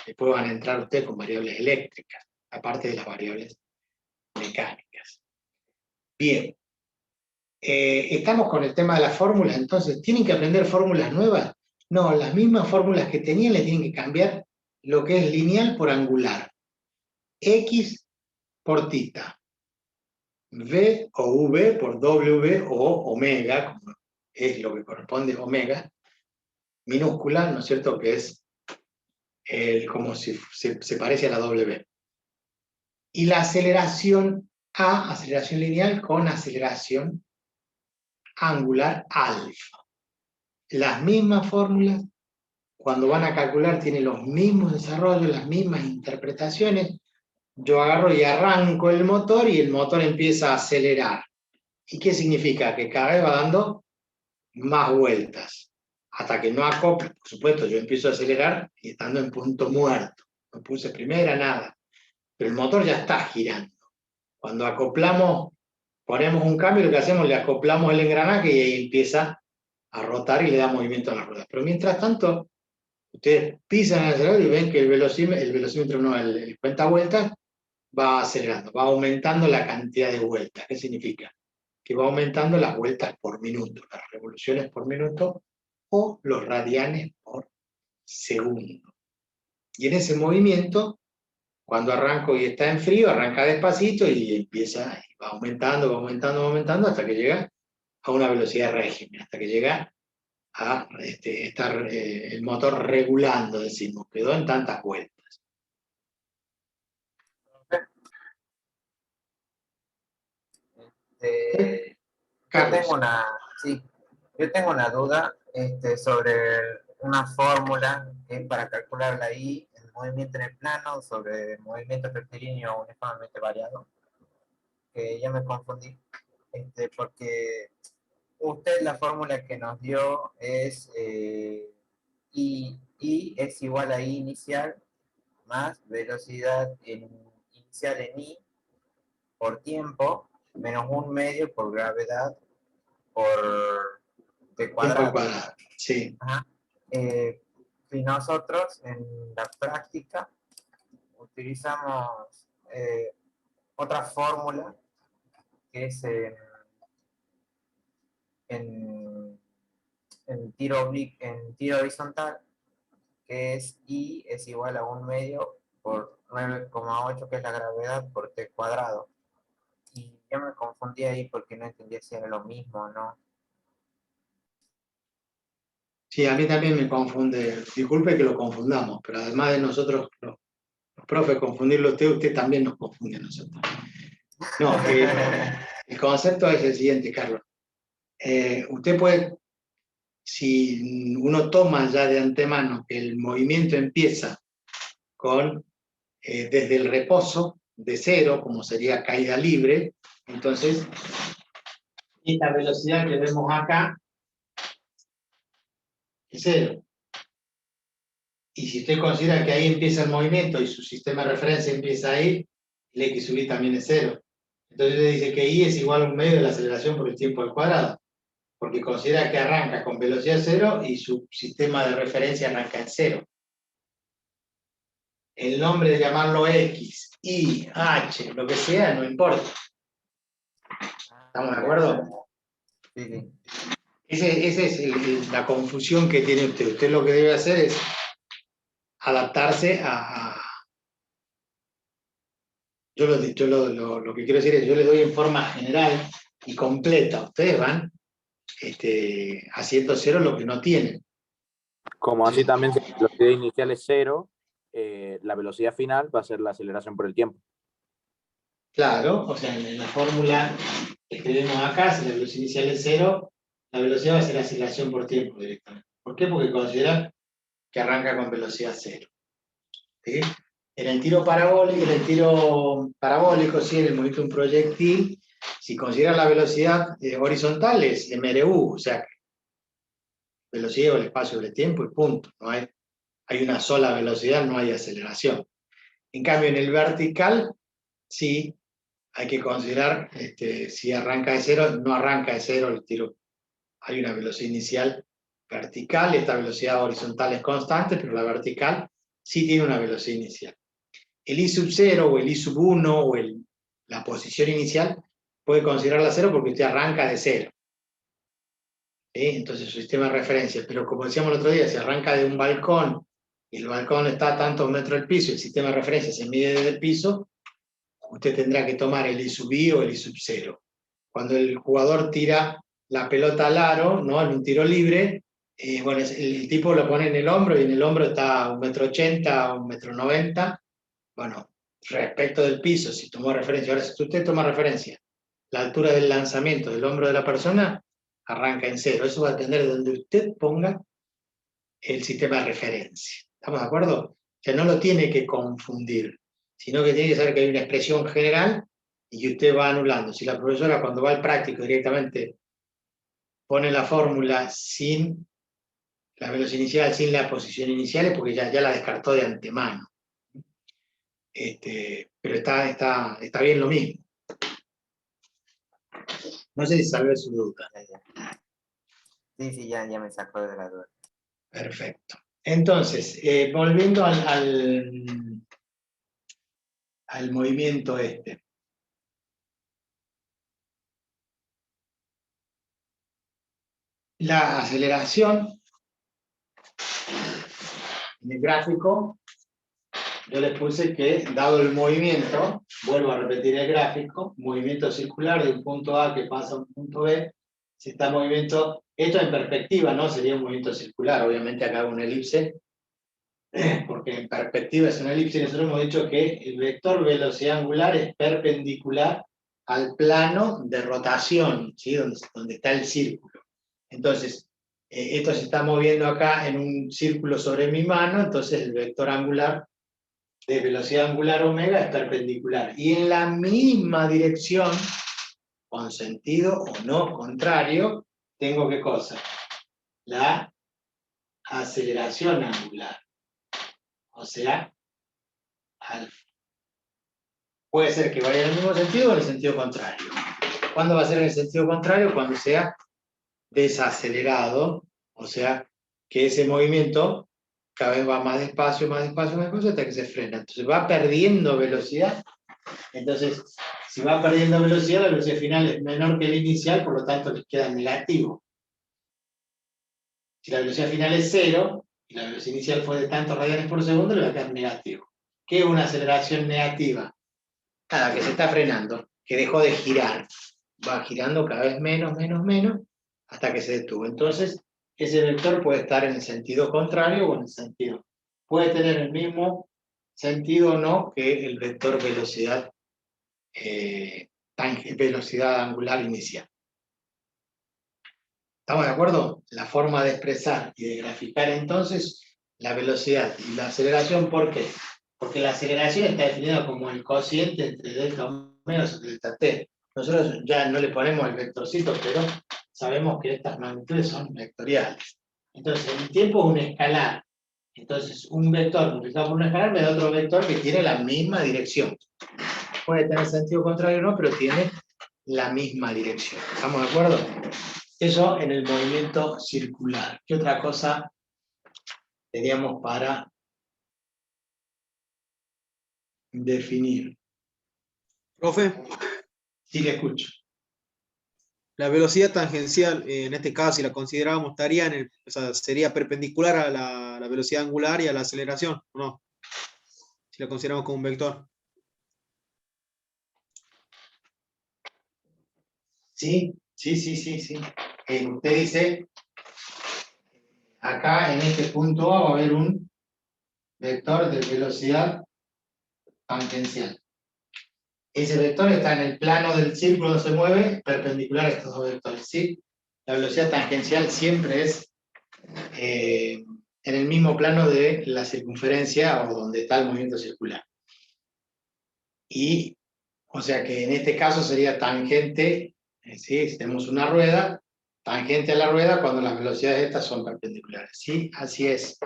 Después van a entrar ustedes con variables eléctricas, aparte de las variables mecánicas. Bien. Estamos con el tema de las fórmulas, entonces, ¿tienen que aprender fórmulas nuevas? No, las mismas fórmulas que tenían le tienen que cambiar lo que es lineal por angular. X por tita. V o V por W o omega, como es lo que corresponde omega, minúscula, ¿no es cierto?, que es como si se parece a la W. Y la aceleración A, aceleración lineal con aceleración angular alfa. Las mismas fórmulas, cuando van a calcular, tienen los mismos desarrollos, las mismas interpretaciones. Yo agarro y arranco el motor y el motor empieza a acelerar. ¿Y qué significa? Que cada vez va dando más vueltas. Hasta que no acople, por supuesto, yo empiezo a acelerar y estando en punto muerto. No puse primera, nada. Pero el motor ya está girando. Cuando acoplamos, ponemos un cambio, lo que hacemos, le acoplamos el engranaje y ahí empieza a rotar y le da movimiento a las ruedas. Pero mientras tanto, ustedes pisan el acelerador y ven que el velocímetro no, el cuentavueltas va acelerando, va aumentando la cantidad de vueltas. ¿Qué significa? Que va aumentando las vueltas por minuto, las revoluciones por minuto o los radianes por segundo. Y en ese movimiento, cuando arranco y está en frío, arranca despacito y empieza, y va aumentando, va aumentando, va aumentando, hasta que llega a una velocidad régimen, hasta que llega a estar el motor regulando, decimos, quedó en tantas vueltas. Carlos. Yo tengo una duda sobre una fórmula que es para calcular la I, el movimiento en el plano, sobre el movimiento rectilíneo uniformemente variado, que ya me confundí, porque usted la fórmula que nos dio es I es igual a I inicial más velocidad inicial en I por tiempo menos 1/2 por gravedad por T cuadrado. Tiempo al cuadrado, sí. Ajá. Si nosotros en la práctica utilizamos otra fórmula que es en tiro horizontal, que es I es igual a 1/2 por 9,8, que es la gravedad, por T cuadrado. Y yo me confundí ahí porque no entendía si era lo mismo o no. Sí, a mí también me confunde. Disculpe que lo confundamos, pero además de nosotros, los profes, confundirlo usted también nos confunde a nosotros. No, el concepto es el siguiente, Carlos. Usted puede, si uno toma ya de antemano que el movimiento empieza con desde el reposo de cero, como sería caída libre, entonces esta velocidad que vemos acá es cero. Y si usted considera que ahí empieza el movimiento y su sistema de referencia empieza ahí, el X sub I también es cero. Entonces le dice que I es igual a 1/2 de la aceleración por el tiempo al cuadrado, porque considera que arranca con velocidad cero y su sistema de referencia arranca en cero. El nombre de llamarlo X, Y, H, lo que sea, no importa. ¿Estamos de acuerdo? Sí. Esa es la confusión que tiene usted. Usted lo que debe hacer es adaptarse a... Yo lo que quiero decir es, yo le doy en forma general y completa. Ustedes van haciendo cero lo que no tienen. Como así también, si la velocidad inicial es 0, la velocidad final va a ser la aceleración por el tiempo. Claro, o sea, en la fórmula que escribimos acá, si la velocidad inicial es 0, la velocidad va a ser aceleración por tiempo directamente. ¿Por qué? Porque considera que arranca con velocidad 0. ¿Sí? En el tiro parabólico, sí, en el movimiento de un proyectil, si consideran la velocidad horizontal es mRU, o sea, velocidad o el espacio del tiempo y punto. No hay una sola velocidad, no hay aceleración. En cambio, en el vertical, sí, hay que considerar si arranca de 0, no arranca de 0 el tiro. Hay una velocidad inicial vertical, esta velocidad horizontal es constante, pero la vertical sí tiene una velocidad inicial. El I sub 0 o el I sub 1 o la posición inicial puede considerarla 0 porque usted arranca de 0. ¿Sí? Entonces su sistema de referencia, pero como decíamos el otro día, si arranca de un balcón y el balcón está a tantos metros del piso y el sistema de referencia se mide desde el piso, usted tendrá que tomar el I sub I o el I sub 0. Cuando el jugador tira la pelota al aro, ¿no? En un tiro libre, bueno, el tipo lo pone en el hombro y en el hombro está a 1,80 m, 1,90 m. Bueno, respecto del piso, si tomó referencia, ahora si usted toma referencia, la altura del lanzamiento del hombro de la persona arranca en 0. Eso va a depender de donde usted ponga el sistema de referencia. ¿Estamos de acuerdo? O sea, no lo tiene que confundir, sino que tiene que saber que hay una expresión general y que usted va anulando. Si la profesora cuando va al práctico directamente pone la fórmula sin la velocidad inicial, sin la posición inicial, es porque ya la descartó de antemano. Pero está bien lo mismo. No sé si salvé su duda. Sí, ya me sacó de la duda. Perfecto. Entonces, volviendo al movimiento La aceleración en el gráfico, yo les puse que, dado el movimiento, vuelvo a repetir el gráfico, movimiento circular de un punto A que pasa a un punto B, si está movimiento, esto en perspectiva, ¿no? Sería un movimiento circular, obviamente acá hago una elipse, porque en perspectiva es una elipse, y nosotros hemos dicho que el vector velocidad angular es perpendicular al plano de rotación, ¿sí? Donde está el círculo. Entonces, esto se está moviendo acá en un círculo sobre mi mano, entonces el vector angular de velocidad angular omega es perpendicular. Y en la misma dirección, con sentido o no contrario, tengo ¿qué cosa? La aceleración angular. O sea, alfa. Puede ser que vaya en el mismo sentido o en el sentido contrario. ¿Cuándo va a ser en el sentido contrario? Cuando sea desacelerado, o sea, que ese movimiento cada vez va más despacio, más despacio, más despacio, hasta que se frena. Entonces va perdiendo velocidad. Entonces, si va perdiendo velocidad, la velocidad final es menor que la inicial, por lo tanto les queda negativo. Si la velocidad final es 0, y la velocidad inicial fue de tantos radianes por segundo, le va a quedar negativo. ¿Qué es una aceleración negativa? Nada, que se está frenando, que dejó de girar. Va girando cada vez menos, hasta que se detuvo. Entonces, ese vector puede estar en el sentido contrario o en el sentido. Puede tener el mismo sentido o no que el vector velocidad, velocidad angular inicial. ¿Estamos de acuerdo? La forma de expresar y de graficar entonces la velocidad y la aceleración, ¿por qué? Porque la aceleración está definida como el cociente entre delta omega sobre delta t. Nosotros ya no le ponemos el vectorcito, pero sabemos que estas magnitudes son vectoriales. Entonces, el tiempo es un escalar. Entonces, un vector multiplicado por un escalar me da otro vector que tiene la misma dirección. Puede tener sentido contrario o no, pero tiene la misma dirección. ¿Estamos de acuerdo? Eso en el movimiento circular. ¿Qué otra cosa teníamos para definir? Profe, Sí, le escucho. la velocidad tangencial, en este caso, si la considerábamos, estaría o sea, sería perpendicular a la velocidad angular y a la aceleración, ¿o no? Si la consideramos como un vector. Sí. Usted dice, acá en este punto A va a haber un vector de velocidad tangencial. Ese vector está en el plano del círculo donde se mueve, perpendicular a estos dos vectores, ¿sí? La velocidad tangencial siempre es en el mismo plano de la circunferencia o donde está el movimiento circular. Y, o sea que en este caso sería tangente, ¿sí? Si tenemos una rueda, tangente a la rueda cuando las velocidades estas son perpendiculares, ¿sí? Así es,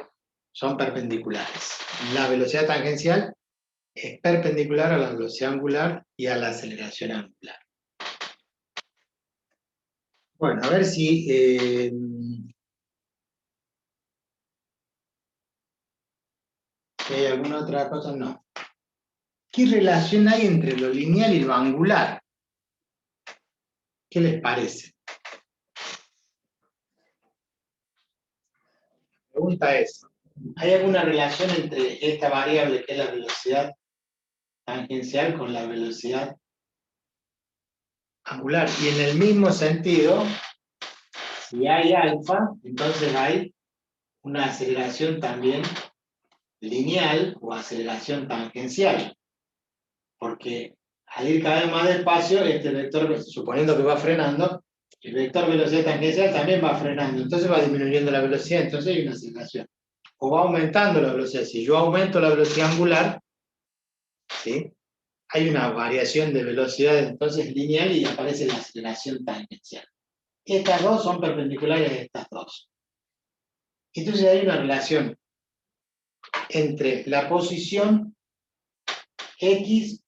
son perpendiculares. La velocidad tangencial es perpendicular a la velocidad angular y a la aceleración angular. Bueno, a ver si... ¿hay alguna otra cosa? No. ¿Qué relación hay entre lo lineal y lo angular? ¿Qué les parece? La pregunta es, ¿hay alguna relación entre esta variable que es la velocidad tangencial con la velocidad angular? Y en el mismo sentido, si hay alfa, entonces hay una aceleración también lineal o aceleración tangencial. Porque al ir cada vez más despacio, este vector, suponiendo que va frenando, el vector velocidad tangencial también va frenando, entonces va disminuyendo la velocidad, entonces hay una aceleración. O va aumentando la velocidad. Si yo aumento la velocidad angular, ¿sí? Hay una variación de velocidad entonces lineal y aparece la aceleración tangencial. Estas dos son perpendiculares a estas dos. Entonces hay una relación entre la posición X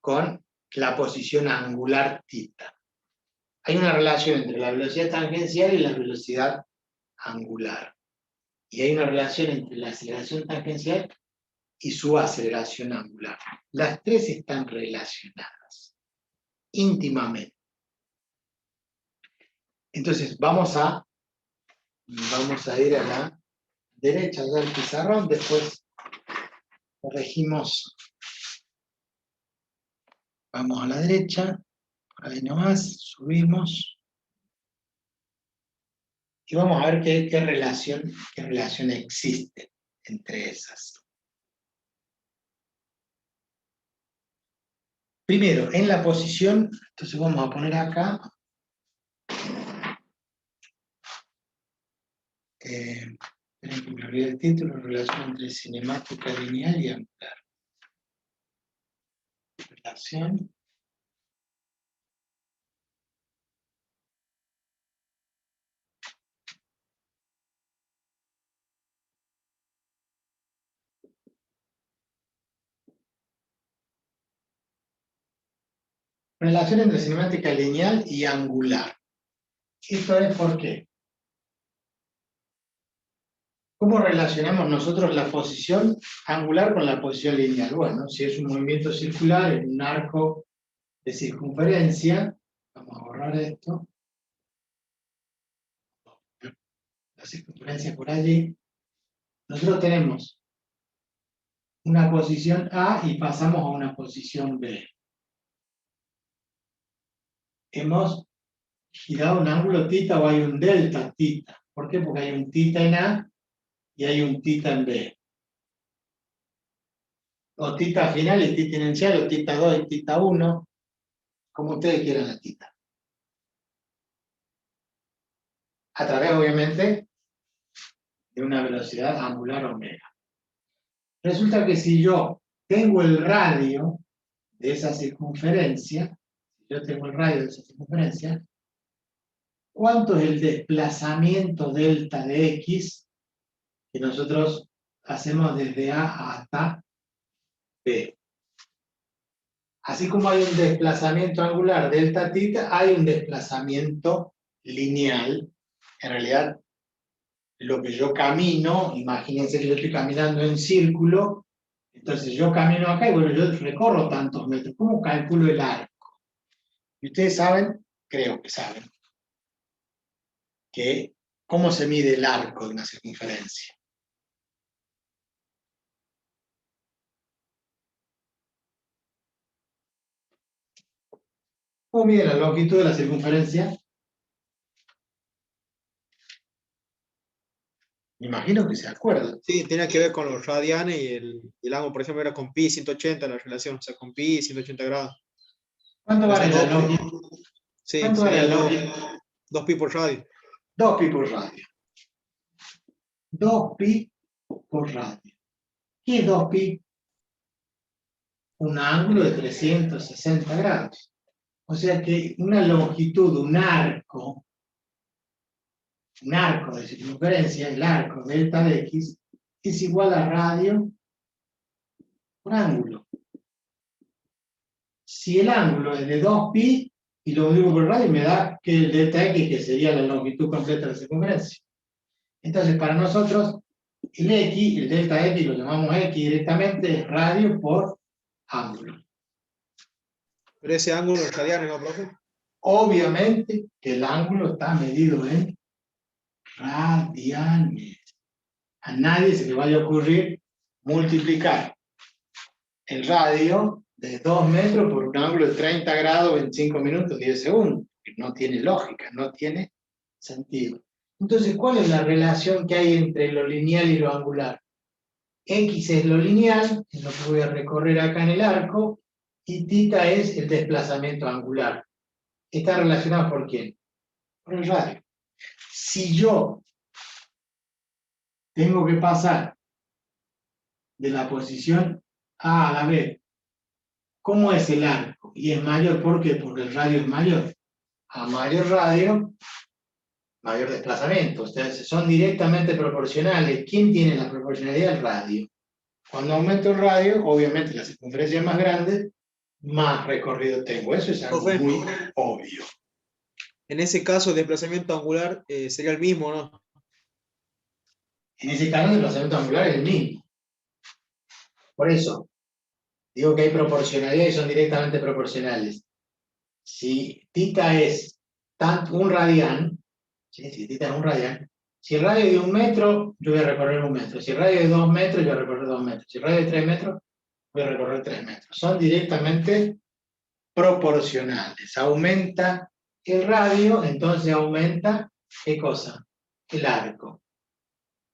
con la posición angular θ. Hay una relación entre la velocidad tangencial y la velocidad angular. Y hay una relación entre la aceleración tangencial y su aceleración angular. Las tres están relacionadas íntimamente. Entonces vamos a ir a la derecha del pizarrón, después corregimos. Vamos a la derecha, ahí nomás, subimos. Y vamos a ver qué relación existe entre esas. Primero, en la posición, entonces vamos a poner acá, esperen que me olvidé el título, relación entre cinemática lineal y angular. Relación entre cinemática lineal y angular. ¿Esto es por qué? ¿Cómo relacionamos nosotros la posición angular con la posición lineal? Bueno, si es un movimiento circular en un arco de circunferencia, vamos a borrar esto, la circunferencia por allí, nosotros tenemos una posición A y pasamos a una posición B. Hemos girado un ángulo θ o hay un delta θ. ¿Por qué? Porque hay un θ en A y hay un θ en B. O θ final y θ inicial, o θ2 y θ1, como ustedes quieran la θ. A través, obviamente, de una velocidad angular omega. Resulta que si yo tengo el radio de esa circunferencia, ¿cuánto es el desplazamiento delta de X que nosotros hacemos desde A hasta B? Así como hay un desplazamiento angular delta θ, hay un desplazamiento lineal. En realidad, lo que yo camino, imagínense que yo estoy caminando en círculo, entonces yo camino acá y bueno, yo recorro tantos metros. ¿Cómo calculo el arco? Y ustedes saben, creo que saben, que cómo se mide el arco de una circunferencia. ¿Cómo mide la longitud de la circunferencia? Me imagino que se acuerdan. Sí, tenía que ver con los radianes y el ángulo, por ejemplo, era con pi 180 la relación, o sea, con pi 180 grados. ¿Cuánto vale la Entonces, longitud? sí, ¿Cuánto vale sería la 2 longitud? pi por radio. 2 pi por radio. 2 pi por radio. ¿Qué es 2 pi? Un ángulo de 360 grados. O sea que una longitud, un arco de circunferencia, el arco delta de x, es igual a radio por ángulo. Si el ángulo es de 2 pi y lo divido por radio, me da que el delta x, que sería la longitud completa de la circunferencia. Entonces, para nosotros, el x, el delta x, lo llamamos x directamente, es radio por ángulo. Pero ese ángulo en radianes, ¿no, profe? Obviamente que el ángulo está medido en radianes. A nadie se le vaya a ocurrir multiplicar el radio de 2 metros por un ángulo de 30 grados en 5 minutos, 10 segundos. No tiene lógica, no tiene sentido. Entonces, ¿cuál es la relación que hay entre lo lineal y lo angular? X es lo lineal, es lo que voy a recorrer acá en el arco, y θ es el desplazamiento angular. ¿Está relacionado por quién? Por el radio. Si yo tengo que pasar de la posición A a la B, ¿cómo es el arco? Y es mayor, ¿por qué? Porque el radio es mayor. A mayor radio, mayor desplazamiento. Ustedes son directamente proporcionales. ¿Quién tiene la proporcionalidad? El radio. Cuando aumento el radio, obviamente la circunferencia es más grande, más recorrido tengo. Eso es algo Profe, muy obvio. en ese caso, el desplazamiento angular sería el mismo, ¿no? En ese caso, el desplazamiento angular es el mismo. Por eso, digo que hay proporcionalidad y son directamente proporcionales. Si θ es un radián, ¿sí? Si θ es un radián, si el radio es de 1 metro, yo voy a recorrer 1 metro. Si el radio es de 2 metros, yo voy a recorrer 2 metros. Si el radio es de 3 metros, voy a recorrer 3 metros. Son directamente proporcionales. Aumenta el radio, entonces aumenta, ¿qué cosa? El arco.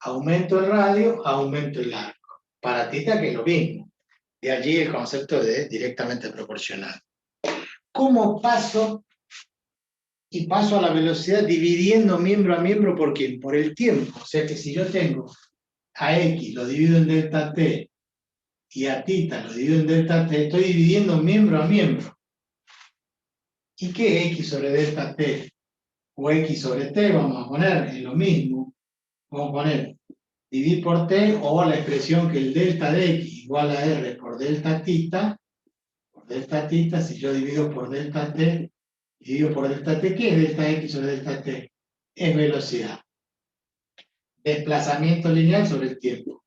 Aumento el radio, aumento el arco. Para θ que es lo mismo. De allí el concepto de directamente proporcional. ¿Cómo paso? Y paso a la velocidad dividiendo miembro a miembro, ¿por qué? Por el tiempo. O sea que si yo tengo a x, lo divido en delta t, y a θ lo divido en delta t, estoy dividiendo miembro a miembro. ¿Y qué es x sobre delta t? O x sobre t, vamos a poner, es lo mismo. Vamos a poner dividir por t, o la expresión que el delta de x igual a r por delta θ, si yo divido por delta t, divido por delta t, ¿qué es delta x sobre delta t? Es velocidad. Desplazamiento lineal sobre el tiempo.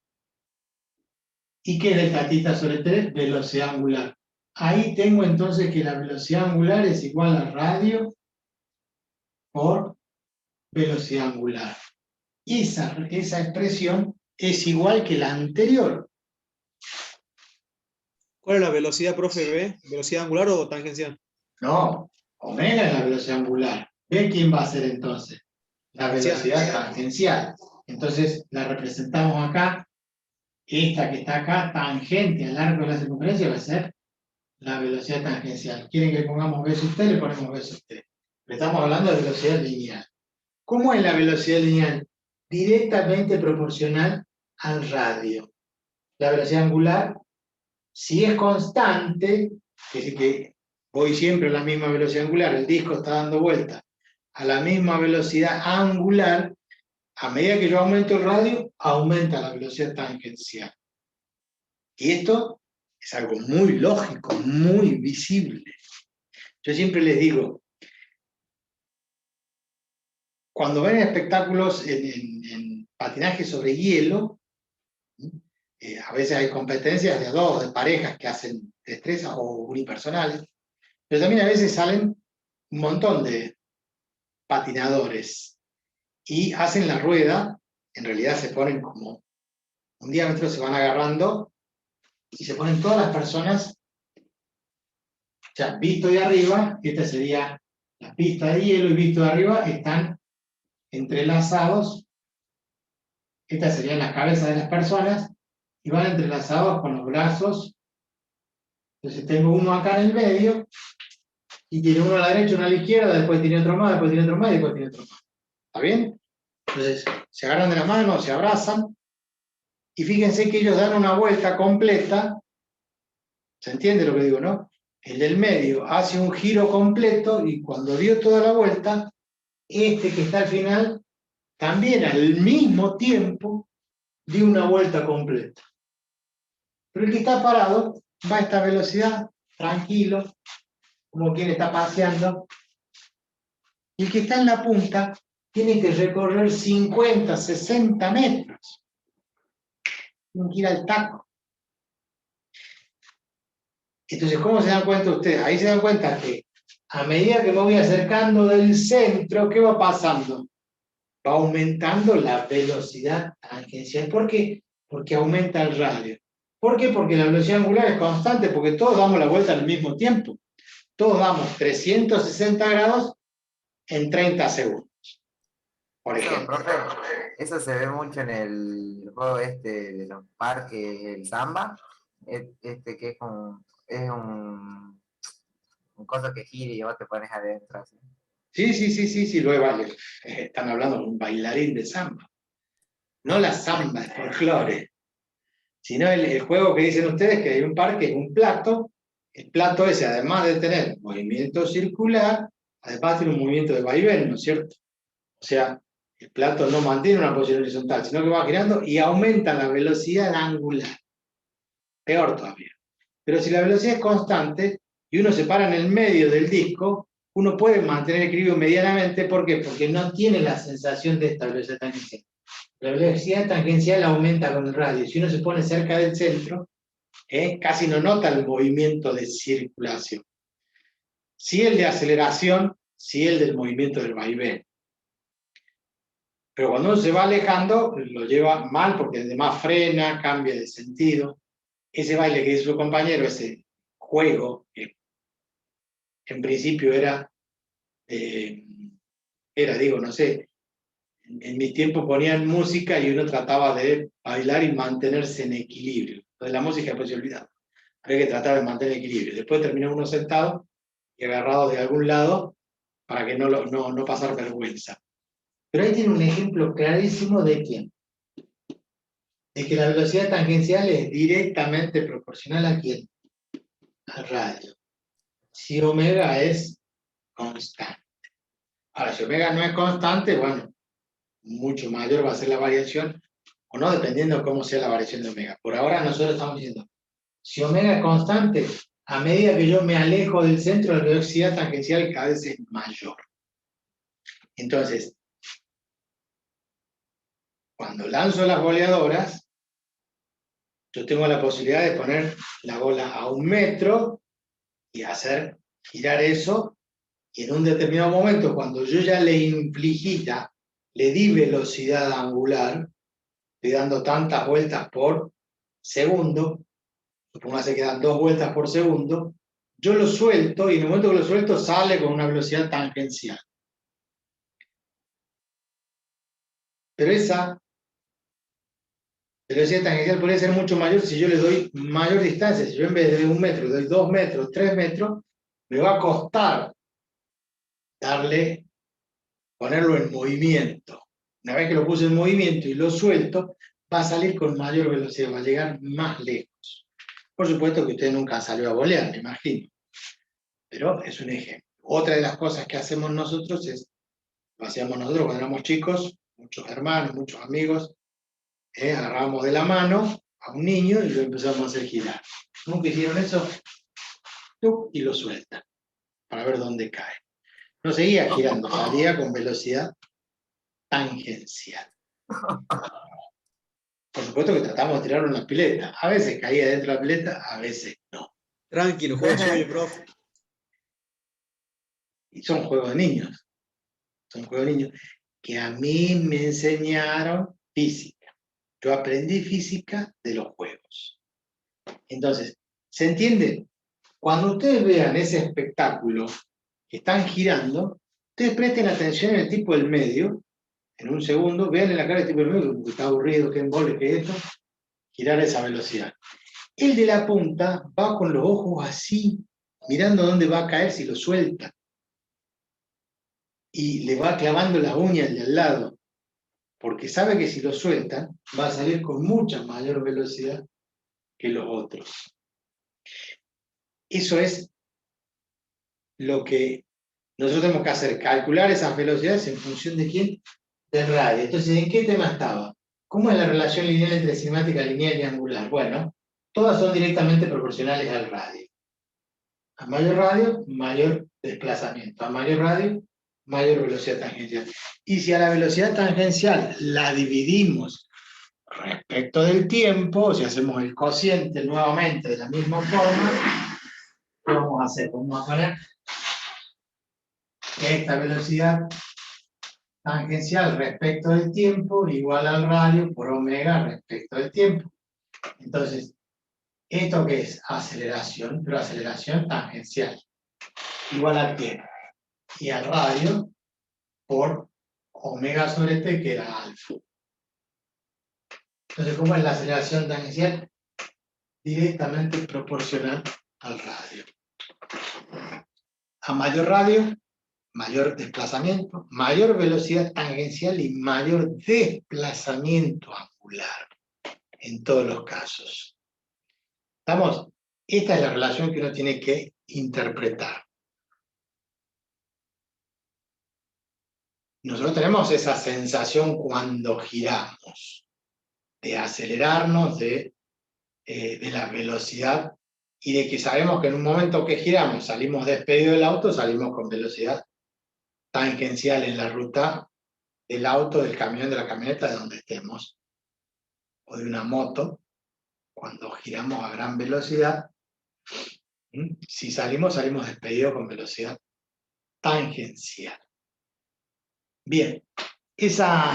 ¿Y qué es delta θ sobre t? Velocidad angular. Ahí tengo entonces que la velocidad angular es igual a radio por velocidad angular. Y esa expresión es igual que la anterior. ¿Cuál es la velocidad, profe B? ¿Velocidad angular o tangencial? No, omega es la velocidad angular. ¿Ve quién va a ser entonces? La velocidad tangencial. Entonces la representamos acá. Esta que está acá, tangente al arco de la circunferencia, va a ser la velocidad tangencial. ¿Quieren que le pongamos B sub t? Le ponemos B sub t. Estamos hablando de velocidad lineal. ¿Cómo es la velocidad lineal? Directamente proporcional al radio. La velocidad angular, si es constante, es decir, que voy siempre a la misma velocidad angular, el disco está dando vuelta a la misma velocidad angular, a medida que yo aumento el radio, aumenta la velocidad tangencial. Y esto es algo muy lógico, muy visible. Yo siempre les digo, cuando ven espectáculos en patinaje sobre hielo, a veces hay competencias de a dos, de parejas que hacen destrezas o unipersonales, pero también a veces salen un montón de patinadores y hacen la rueda, en realidad se ponen como un diámetro, se van agarrando y se ponen todas las personas, ya visto de arriba, esta sería la pista de hielo, y visto de arriba están entrelazados Estas serían las cabezas de las personas y van entrelazados con los brazos. Entonces tengo uno acá en el medio y tiene uno a la derecha, uno a la izquierda, después tiene otro más, después tiene otro más y después tiene otro más. ¿Está bien? Entonces se agarran de la mano, se abrazan y fíjense que ellos dan una vuelta completa. ¿Se entiende lo que digo, no? El del medio hace un giro completo y cuando dio toda la vuelta, este que está al final también al mismo tiempo dio una vuelta completa. Pero el que está parado va a esta velocidad, tranquilo, como quien está paseando. Y el que está en la punta tiene que recorrer 50, 60 metros. Tiene que ir al taco. Entonces, ¿cómo se dan cuenta ustedes? Ahí se dan cuenta que a medida que me voy acercando del centro, ¿qué va pasando? Va aumentando la velocidad tangencial. ¿Por qué? Porque aumenta el radio. ¿Por qué? Porque la velocidad angular es constante, porque todos damos la vuelta al mismo tiempo. Todos damos 360 grados en 30 segundos. Por ejemplo. Profe, eso se ve mucho en el juego este de los parques, el Samba, este que es un cosa que gira y vos te pones adentro así. Sí, lo vale. Están hablando de un bailarín de samba. No la samba, es folclore. Sino el juego que dicen ustedes, que hay un parque, es un plato. El plato ese, además de tener movimiento circular, además tiene un movimiento de vaivén, ¿no es cierto? O sea, el plato no mantiene una posición horizontal, sino que va girando y aumenta la velocidad angular. Peor todavía. Pero si la velocidad es constante y uno se para en el medio del disco, uno puede mantener el equilibrio medianamente. ¿Por qué? Porque no tiene la sensación de esta velocidad tangencial. La velocidad tangencial aumenta con el radio. Si uno se pone cerca del centro, casi no nota el movimiento de circulación. Sí el de aceleración, sí el del movimiento del vaivén. Pero cuando uno se va alejando, lo lleva mal porque además frena, cambia de sentido. Ese baile que hizo su compañero, ese juego, que en principio era, no sé, en mi tiempo ponían música y uno trataba de bailar y mantenerse en equilibrio. Entonces la música después se olvidaba. Había que tratar de mantener equilibrio. Después terminó uno sentado y agarrado de algún lado para que no pasar vergüenza. Pero ahí tiene un ejemplo clarísimo de quién. De que la velocidad tangencial es directamente proporcional a quién. Al radio. Si omega es constante. Ahora, si omega no es constante, bueno, mucho mayor va a ser la variación, o no, dependiendo de cómo sea la variación de omega. Por ahora nosotros estamos diciendo, si omega es constante, a medida que yo me alejo del centro, la velocidad tangencial cada vez es mayor. Entonces, cuando lanzo las boleadoras, yo tengo la posibilidad de poner la bola a 1 metro y hacer girar eso, y en un determinado momento, cuando yo ya le infligí, le di velocidad angular, estoy dando tantas vueltas por segundo, supóngase que dan 2 vueltas por segundo, yo lo suelto y en el momento que lo suelto sale con una velocidad tangencial. Pero esa velocidad tangencial podría ser mucho mayor si yo le doy mayor distancia. Si yo en vez de 1 metro le doy 2 metros, 3 metros, me va a costar ponerlo en movimiento. Una vez que lo puse en movimiento y lo suelto, va a salir con mayor velocidad, va a llegar más lejos. Por supuesto que usted nunca salió a volear, me imagino. Pero es un ejemplo. Otra de las cosas que hacemos nosotros lo hacíamos nosotros cuando éramos chicos, muchos hermanos, muchos amigos, agarrábamos de la mano a un niño y lo empezamos a hacer girar. Nunca hicieron eso, y lo sueltan, para ver dónde cae. No seguía girando, salía con velocidad tangencial. Por supuesto que tratamos de tirarlo en la pileta. A veces caía dentro de la pileta, a veces no. Tranquilo, juego suyo, profe. Y son juegos de niños. Son juegos de niños que a mí me enseñaron física. Yo aprendí física de los juegos. Entonces, ¿se entiende? Cuando ustedes vean ese espectáculo que están girando, ustedes presten atención en el tipo del medio en un segundo, vean en la cara de tipo primero, que está aburrido, que embole, que esto, girar a esa velocidad. El de la punta va con los ojos así, mirando dónde va a caer si lo suelta. Y le va clavando las uñas de al lado, porque sabe que si lo sueltan, va a salir con mucha mayor velocidad que los otros. Eso es lo que nosotros tenemos que hacer, calcular esas velocidades en función de quién, del radio. Entonces, ¿en qué tema estaba? ¿Cómo es la relación lineal entre cinemática lineal y angular? Bueno, todas son directamente proporcionales al radio. A mayor radio, mayor desplazamiento. A mayor radio, mayor velocidad tangencial. Y si a la velocidad tangencial la dividimos respecto del tiempo, si hacemos el cociente nuevamente de la misma forma, ¿qué vamos a hacer? Vamos a poner que esta velocidad tangencial respecto del tiempo igual al radio por omega respecto del tiempo. Entonces, ¿esto qué es? Aceleración, pero aceleración tangencial. Igual a tiempo. Y al radio por omega sobre t, que era alfa. Entonces, ¿cómo es la aceleración tangencial? Directamente proporcional al radio. A mayor radio, mayor desplazamiento, mayor velocidad tangencial y mayor desplazamiento angular, en todos los casos. ¿Estamos? Esta es la relación que uno tiene que interpretar. Nosotros tenemos esa sensación cuando giramos, de acelerarnos, de la velocidad, y de que sabemos que en un momento que giramos, salimos despedidos del auto, salimos con velocidad tangencial en la ruta del auto, del camión, de la camioneta, de donde estemos, o de una moto, cuando giramos a gran velocidad. Si salimos despedidos con velocidad tangencial. Bien, esa...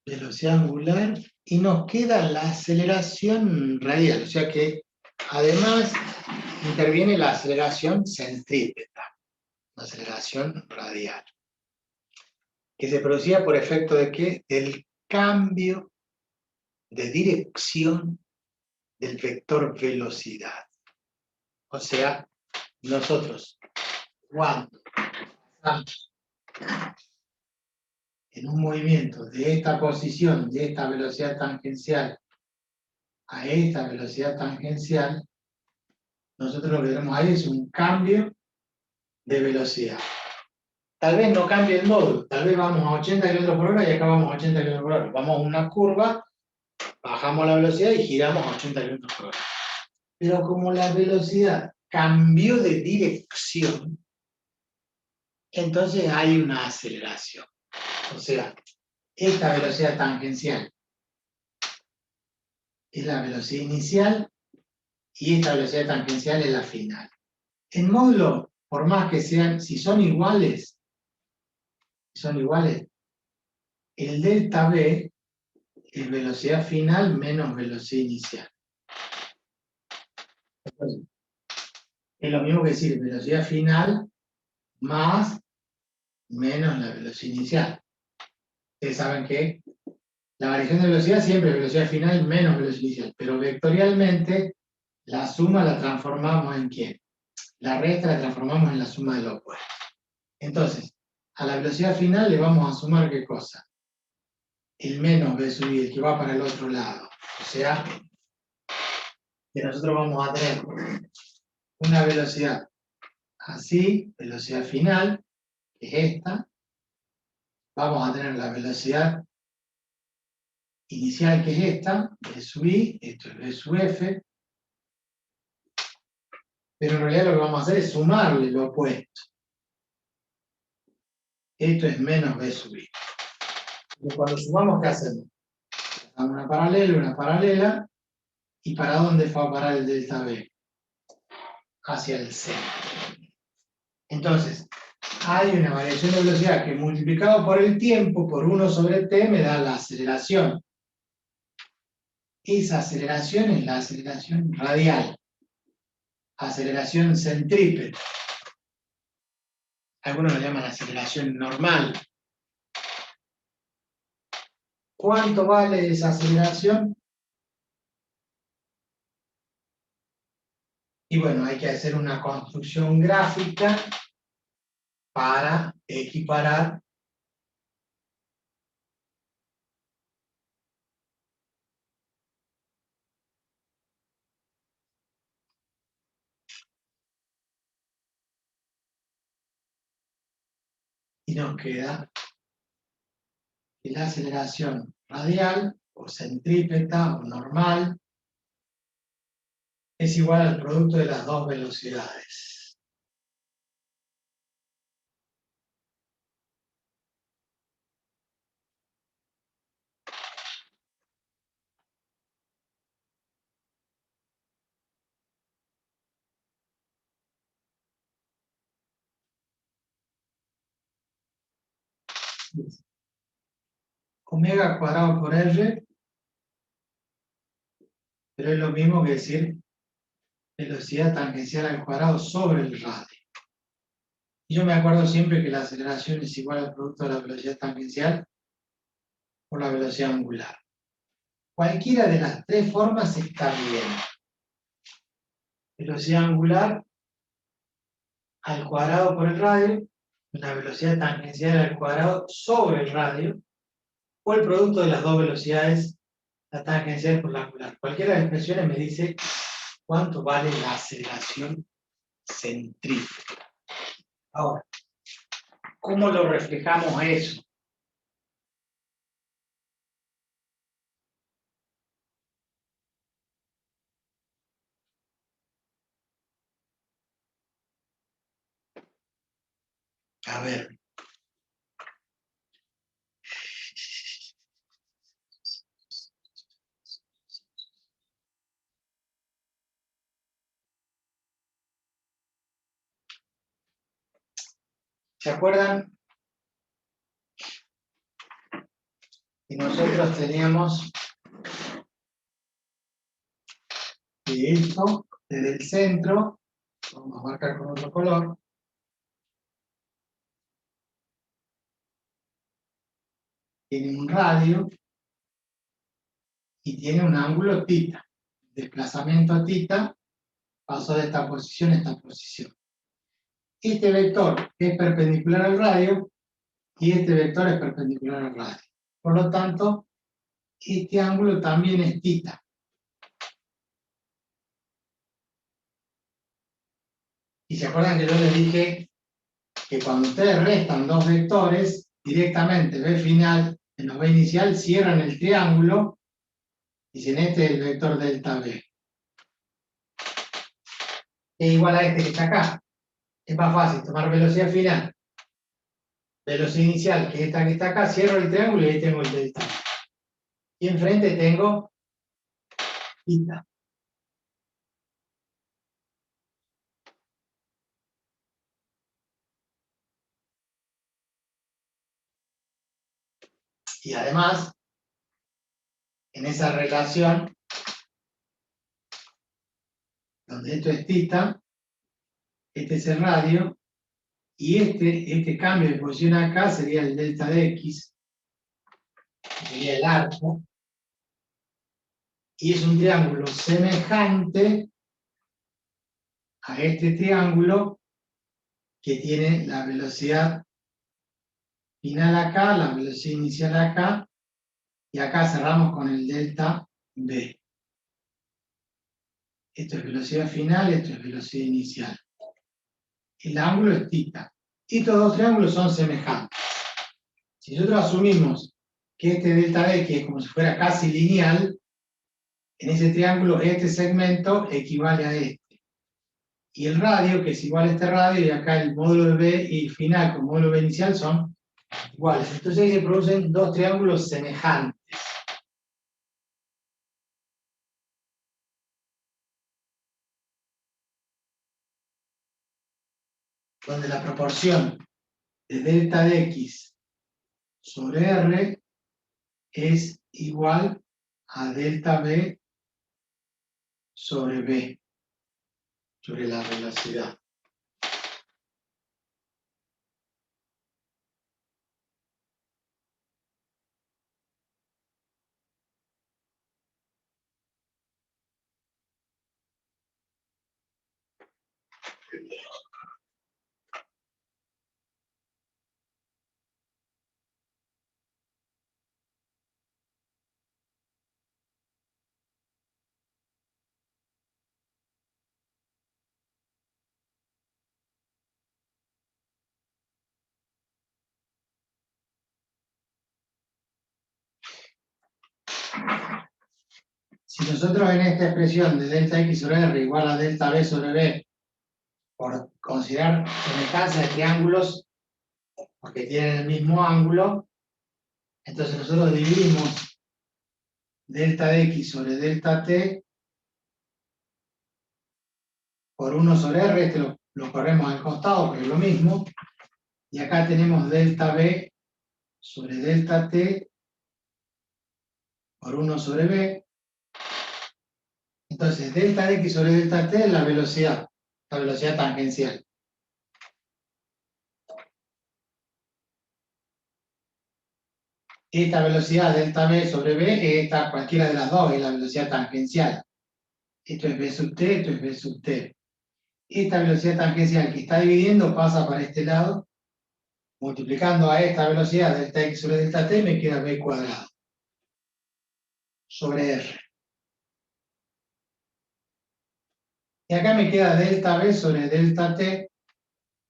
velocidad angular, y nos queda la aceleración radial, o sea que además interviene la aceleración centrípeta, la aceleración radial, que se producía por efecto de ¿qué? Del cambio de dirección del vector velocidad. O sea, nosotros cuando estamos en un movimiento de esta posición, de esta velocidad tangencial a esta velocidad tangencial, nosotros lo que tenemos ahí es un cambio de velocidad. Tal vez no cambie el módulo, tal vez vamos a 80 km por hora y acá vamos a 80 km por hora. Vamos a una curva, bajamos la velocidad y giramos a 80 km por hora. Pero como la velocidad cambió de dirección, entonces hay una aceleración. O sea, esta velocidad tangencial es la velocidad inicial y esta velocidad tangencial es la final. En módulo, por más que sean, si son iguales, el delta V es velocidad final menos velocidad inicial. Entonces, es lo mismo que decir velocidad final más menos la velocidad inicial. Ustedes saben que la variación de velocidad siempre es velocidad final menos velocidad inicial, pero vectorialmente la suma la transformamos en ¿quién? La resta la transformamos en la suma de los opuestos. Entonces, a la velocidad final le vamos a sumar ¿qué cosa? El menos v sub i, el que va para el otro lado. O sea, que nosotros vamos a tener una velocidad así, velocidad final, que es esta. Vamos a tener la velocidad inicial, que es esta, v sub i, esto es v sub f. Pero en realidad lo que vamos a hacer es sumarle lo opuesto. Esto es menos v sub i. Entonces, cuando sumamos, ¿qué hacemos? Una paralela, ¿y para dónde va a parar el delta V? Hacia el centro. Entonces, hay una variación de velocidad que multiplicado por el tiempo, por 1 sobre t, me da la aceleración. Esa aceleración es la aceleración radial, aceleración centrípeta. Algunos lo llaman aceleración normal. ¿Cuánto vale esa aceleración? Y bueno, hay que hacer una construcción gráfica para equiparar y nos queda que la aceleración radial o centrípeta o normal es igual al producto de las dos velocidades. Omega cuadrado por R, pero es lo mismo que decir velocidad tangencial al cuadrado sobre el radio. Y yo me acuerdo siempre que la aceleración es igual al producto de la velocidad tangencial por la velocidad angular. Cualquiera de las tres formas está bien. Velocidad angular al cuadrado por el radio, la velocidad tangencial al cuadrado sobre el radio, o el producto de las dos velocidades, la tangencial por la angular. Cualquiera de las expresiones me dice cuánto vale la aceleración centrífuga. Ahora, ¿cómo lo reflejamos eso? A ver. ¿Se acuerdan? Y nosotros teníamos que esto, desde el centro, vamos a marcar con otro color, tiene un radio y tiene un ángulo θ. Desplazamiento θ pasó de esta posición a esta posición. Este vector es perpendicular al radio y este vector es perpendicular al radio. Por lo tanto, este ángulo también es θ. Y se acuerdan que yo les dije que cuando ustedes restan dos vectores, directamente B final menos B inicial cierran el triángulo y dicen este es el vector delta B. Es igual a este que está acá. Es más fácil tomar velocidad final, velocidad inicial, que esta que está acá, cierro el triángulo y ahí tengo el delta B. Y enfrente tengo θ. Y además, en esa relación, donde esto es θ, este es el radio, y este cambio de posición acá sería el delta de x, que sería el arco, y es un triángulo semejante a este triángulo que tiene la velocidad final acá, la velocidad inicial acá, y acá cerramos con el delta B. Esto es velocidad final, esto es velocidad inicial. El ángulo es θ. Estos dos triángulos son semejantes. Si nosotros asumimos que este delta B, que es como si fuera casi lineal, en ese triángulo este segmento equivale a este. Y el radio, que es igual a este radio, y acá el módulo de B y final con módulo B inicial son iguales. Entonces ahí se producen dos triángulos semejantes. Donde la proporción de delta de X sobre R es igual a delta V sobre V, sobre la velocidad. Si nosotros en esta expresión de delta X sobre R igual a delta V sobre V, por considerar semejanza de triángulos, porque tienen el mismo ángulo, entonces nosotros dividimos delta de X sobre delta T por 1 sobre R, este lo corremos al costado, porque es lo mismo, y acá tenemos delta V sobre delta T por 1 sobre V. Entonces, delta de X sobre delta T es la velocidad tangencial. Esta velocidad delta V sobre V, esta, cualquiera de las dos, es la velocidad tangencial. Esto es V sub T, esto es V sub T. Esta velocidad tangencial que está dividiendo pasa para este lado, multiplicando a esta velocidad delta X sobre delta T, me queda V cuadrado sobre R. Y acá me queda delta V sobre delta T,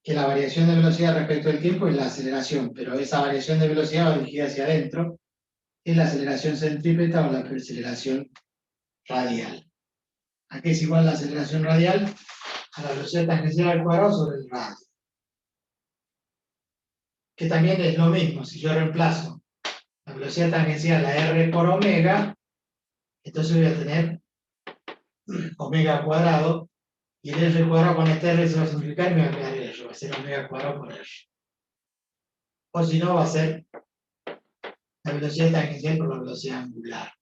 que la variación de velocidad respecto al tiempo es la aceleración, pero esa variación de velocidad va dirigida hacia adentro, es la aceleración centrípeta o la aceleración radial. Aquí es igual la aceleración radial a la velocidad tangencial al cuadrado sobre el radio. Que también es lo mismo, si yo reemplazo la velocidad tangencial a R por omega, entonces voy a tener omega cuadrado, y el R cuadrado con este R se va a simplificar y me va a quedar R, va a ser omega cuadrado por R. O si no, va a ser la velocidad tangencial por la velocidad angular.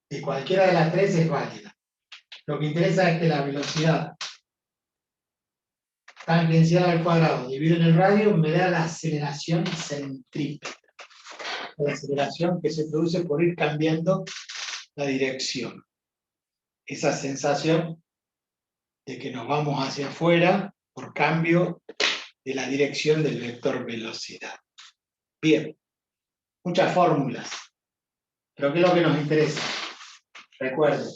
Y cualquiera de las tres es válida. Lo que interesa es que la velocidad tangencial al cuadrado dividido en el radio me da la aceleración centrípeta. La aceleración que se produce por ir cambiando la dirección. Esa sensación de que nos vamos hacia afuera por cambio de la dirección del vector velocidad. Bien, muchas fórmulas. Pero ¿qué es lo que nos interesa? Recuerden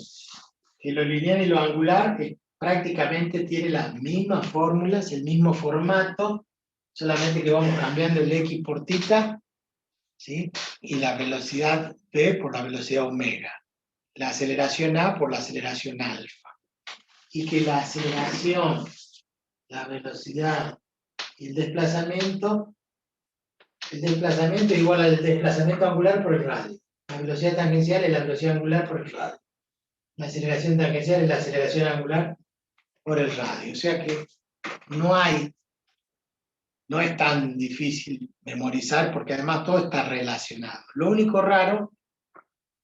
que lo lineal y lo angular prácticamente tiene las mismas fórmulas, el mismo formato, solamente que vamos cambiando el X por θ, ¿sí? Y la velocidad V por la velocidad omega, la aceleración A por la aceleración alfa. Y que la aceleración, la velocidad y el desplazamiento es igual al desplazamiento angular por el radio. La velocidad tangencial es la velocidad angular por el radio. La aceleración tangencial es la aceleración angular por el radio. O sea que no es tan difícil memorizar porque además todo está relacionado. Lo único raro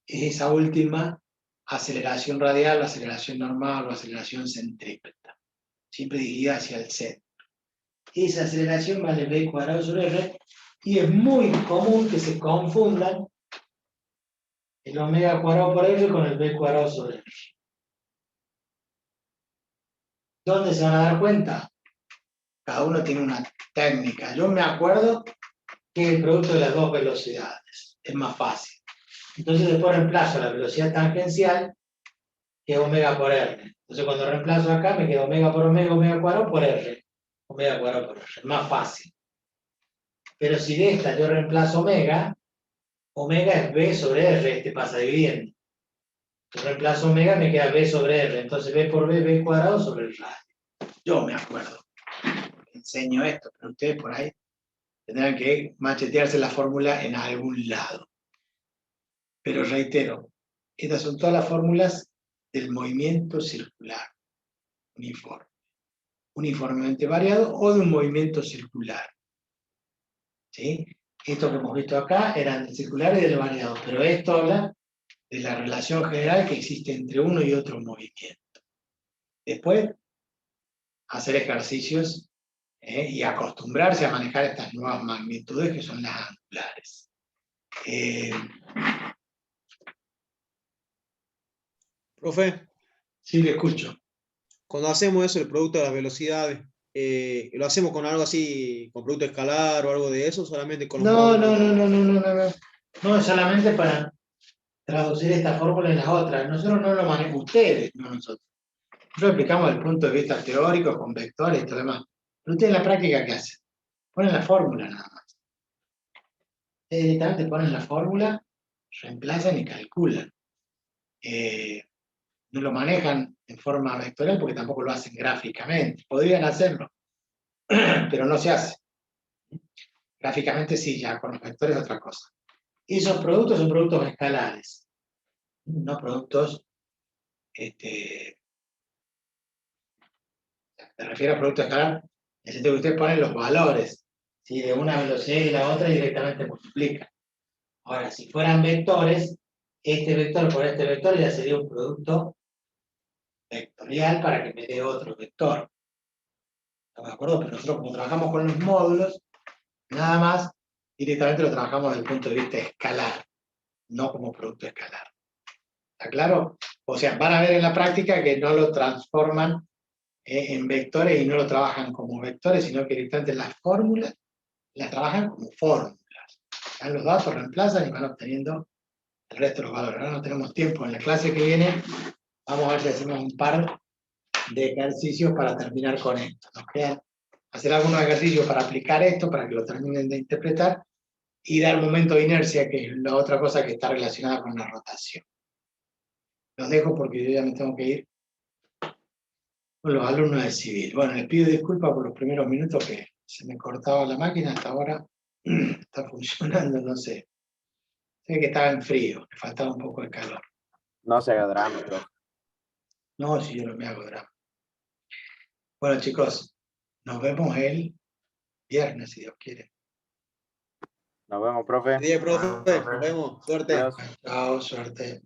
es esa última aceleración radial, aceleración normal o aceleración centrípeta, siempre dirigida hacia el centro. Esa aceleración vale V cuadrado sobre R y es muy común que se confundan el omega cuadrado por R con el V cuadrado sobre R. ¿Dónde se van a dar cuenta? Cada uno tiene una técnica. Yo me acuerdo que es el producto de las dos velocidades. Es más fácil. Entonces después reemplazo la velocidad tangencial, que es omega por R. Entonces cuando reemplazo acá me queda omega por omega, omega cuadrado por R. Omega cuadrado por R. Es más fácil. Pero si de esta yo reemplazo omega, omega es V sobre R, este pasa dividiendo. Yo reemplazo omega, me queda V sobre R. Entonces V por V, V cuadrado sobre el radio. Yo me acuerdo. Enseño esto, pero ustedes por ahí tendrán que machetearse la fórmula en algún lado. Pero reitero, estas son todas las fórmulas del movimiento circular uniforme. uniformemente variado o de un movimiento circular. ¿Sí? Esto que hemos visto acá eran del circular y del variado, pero esto habla de la relación general que existe entre uno y otro movimiento. Después, hacer ejercicios y acostumbrarse a manejar estas nuevas magnitudes que son las angulares. Profe, Sí, le escucho. cuando hacemos eso, el producto de las velocidades, ¿lo hacemos con algo así, con producto escalar o algo de eso, solamente con los No, módulos? no, solamente para traducir esta fórmula en las otras. Nosotros no lo manejamos, ustedes, no nosotros. Nosotros explicamos desde el punto de vista teórico, con vectores y todo lo demás. Pero ustedes en la práctica, ¿qué hacen? Ponen la fórmula nada más. Ustedes directamente ponen la fórmula, reemplazan y calculan. No lo manejan en forma vectorial porque tampoco lo hacen gráficamente. Podrían hacerlo, pero no se hace. Gráficamente sí, ya con los vectores es otra cosa. Y esos productos son productos escalares, no productos, me refiero a productos escalares, en el sentido que ustedes ponen los valores, ¿sí? De una velocidad y la otra y directamente multiplican. Ahora, si fueran vectores, este vector por este vector ya sería un producto vectorial para que me dé otro vector. ¿Estamos de acuerdo? Pero nosotros como trabajamos con los módulos, nada más directamente lo trabajamos desde el punto de vista escalar, no como producto escalar. ¿Está claro? O sea, van a ver en la práctica que no lo transforman en vectores y no lo trabajan como vectores, sino que directamente las fórmulas las trabajan como fórmulas. Dan los datos, reemplazan y van obteniendo el resto de los valores. Ahora no tenemos tiempo. En la clase que viene vamos a ver si hacemos un par de ejercicios para terminar con esto. Nos quedan hacer algunos ejercicios para aplicar esto, para que lo terminen de interpretar, y dar momento de inercia, que es la otra cosa que está relacionada con la rotación. Los dejo porque yo ya me tengo que ir con los alumnos de civil. Bueno, les pido disculpas por los primeros minutos que se me cortaba la máquina, hasta ahora está funcionando, no sé. Sé que estaba en frío, me faltaba un poco de calor. No se haga drama, profe. No, si yo no me hago drama. Bueno, chicos, nos vemos el viernes, si Dios quiere. Nos vemos, profe. Profe, nos vemos, suerte. Adiós. Chao, suerte.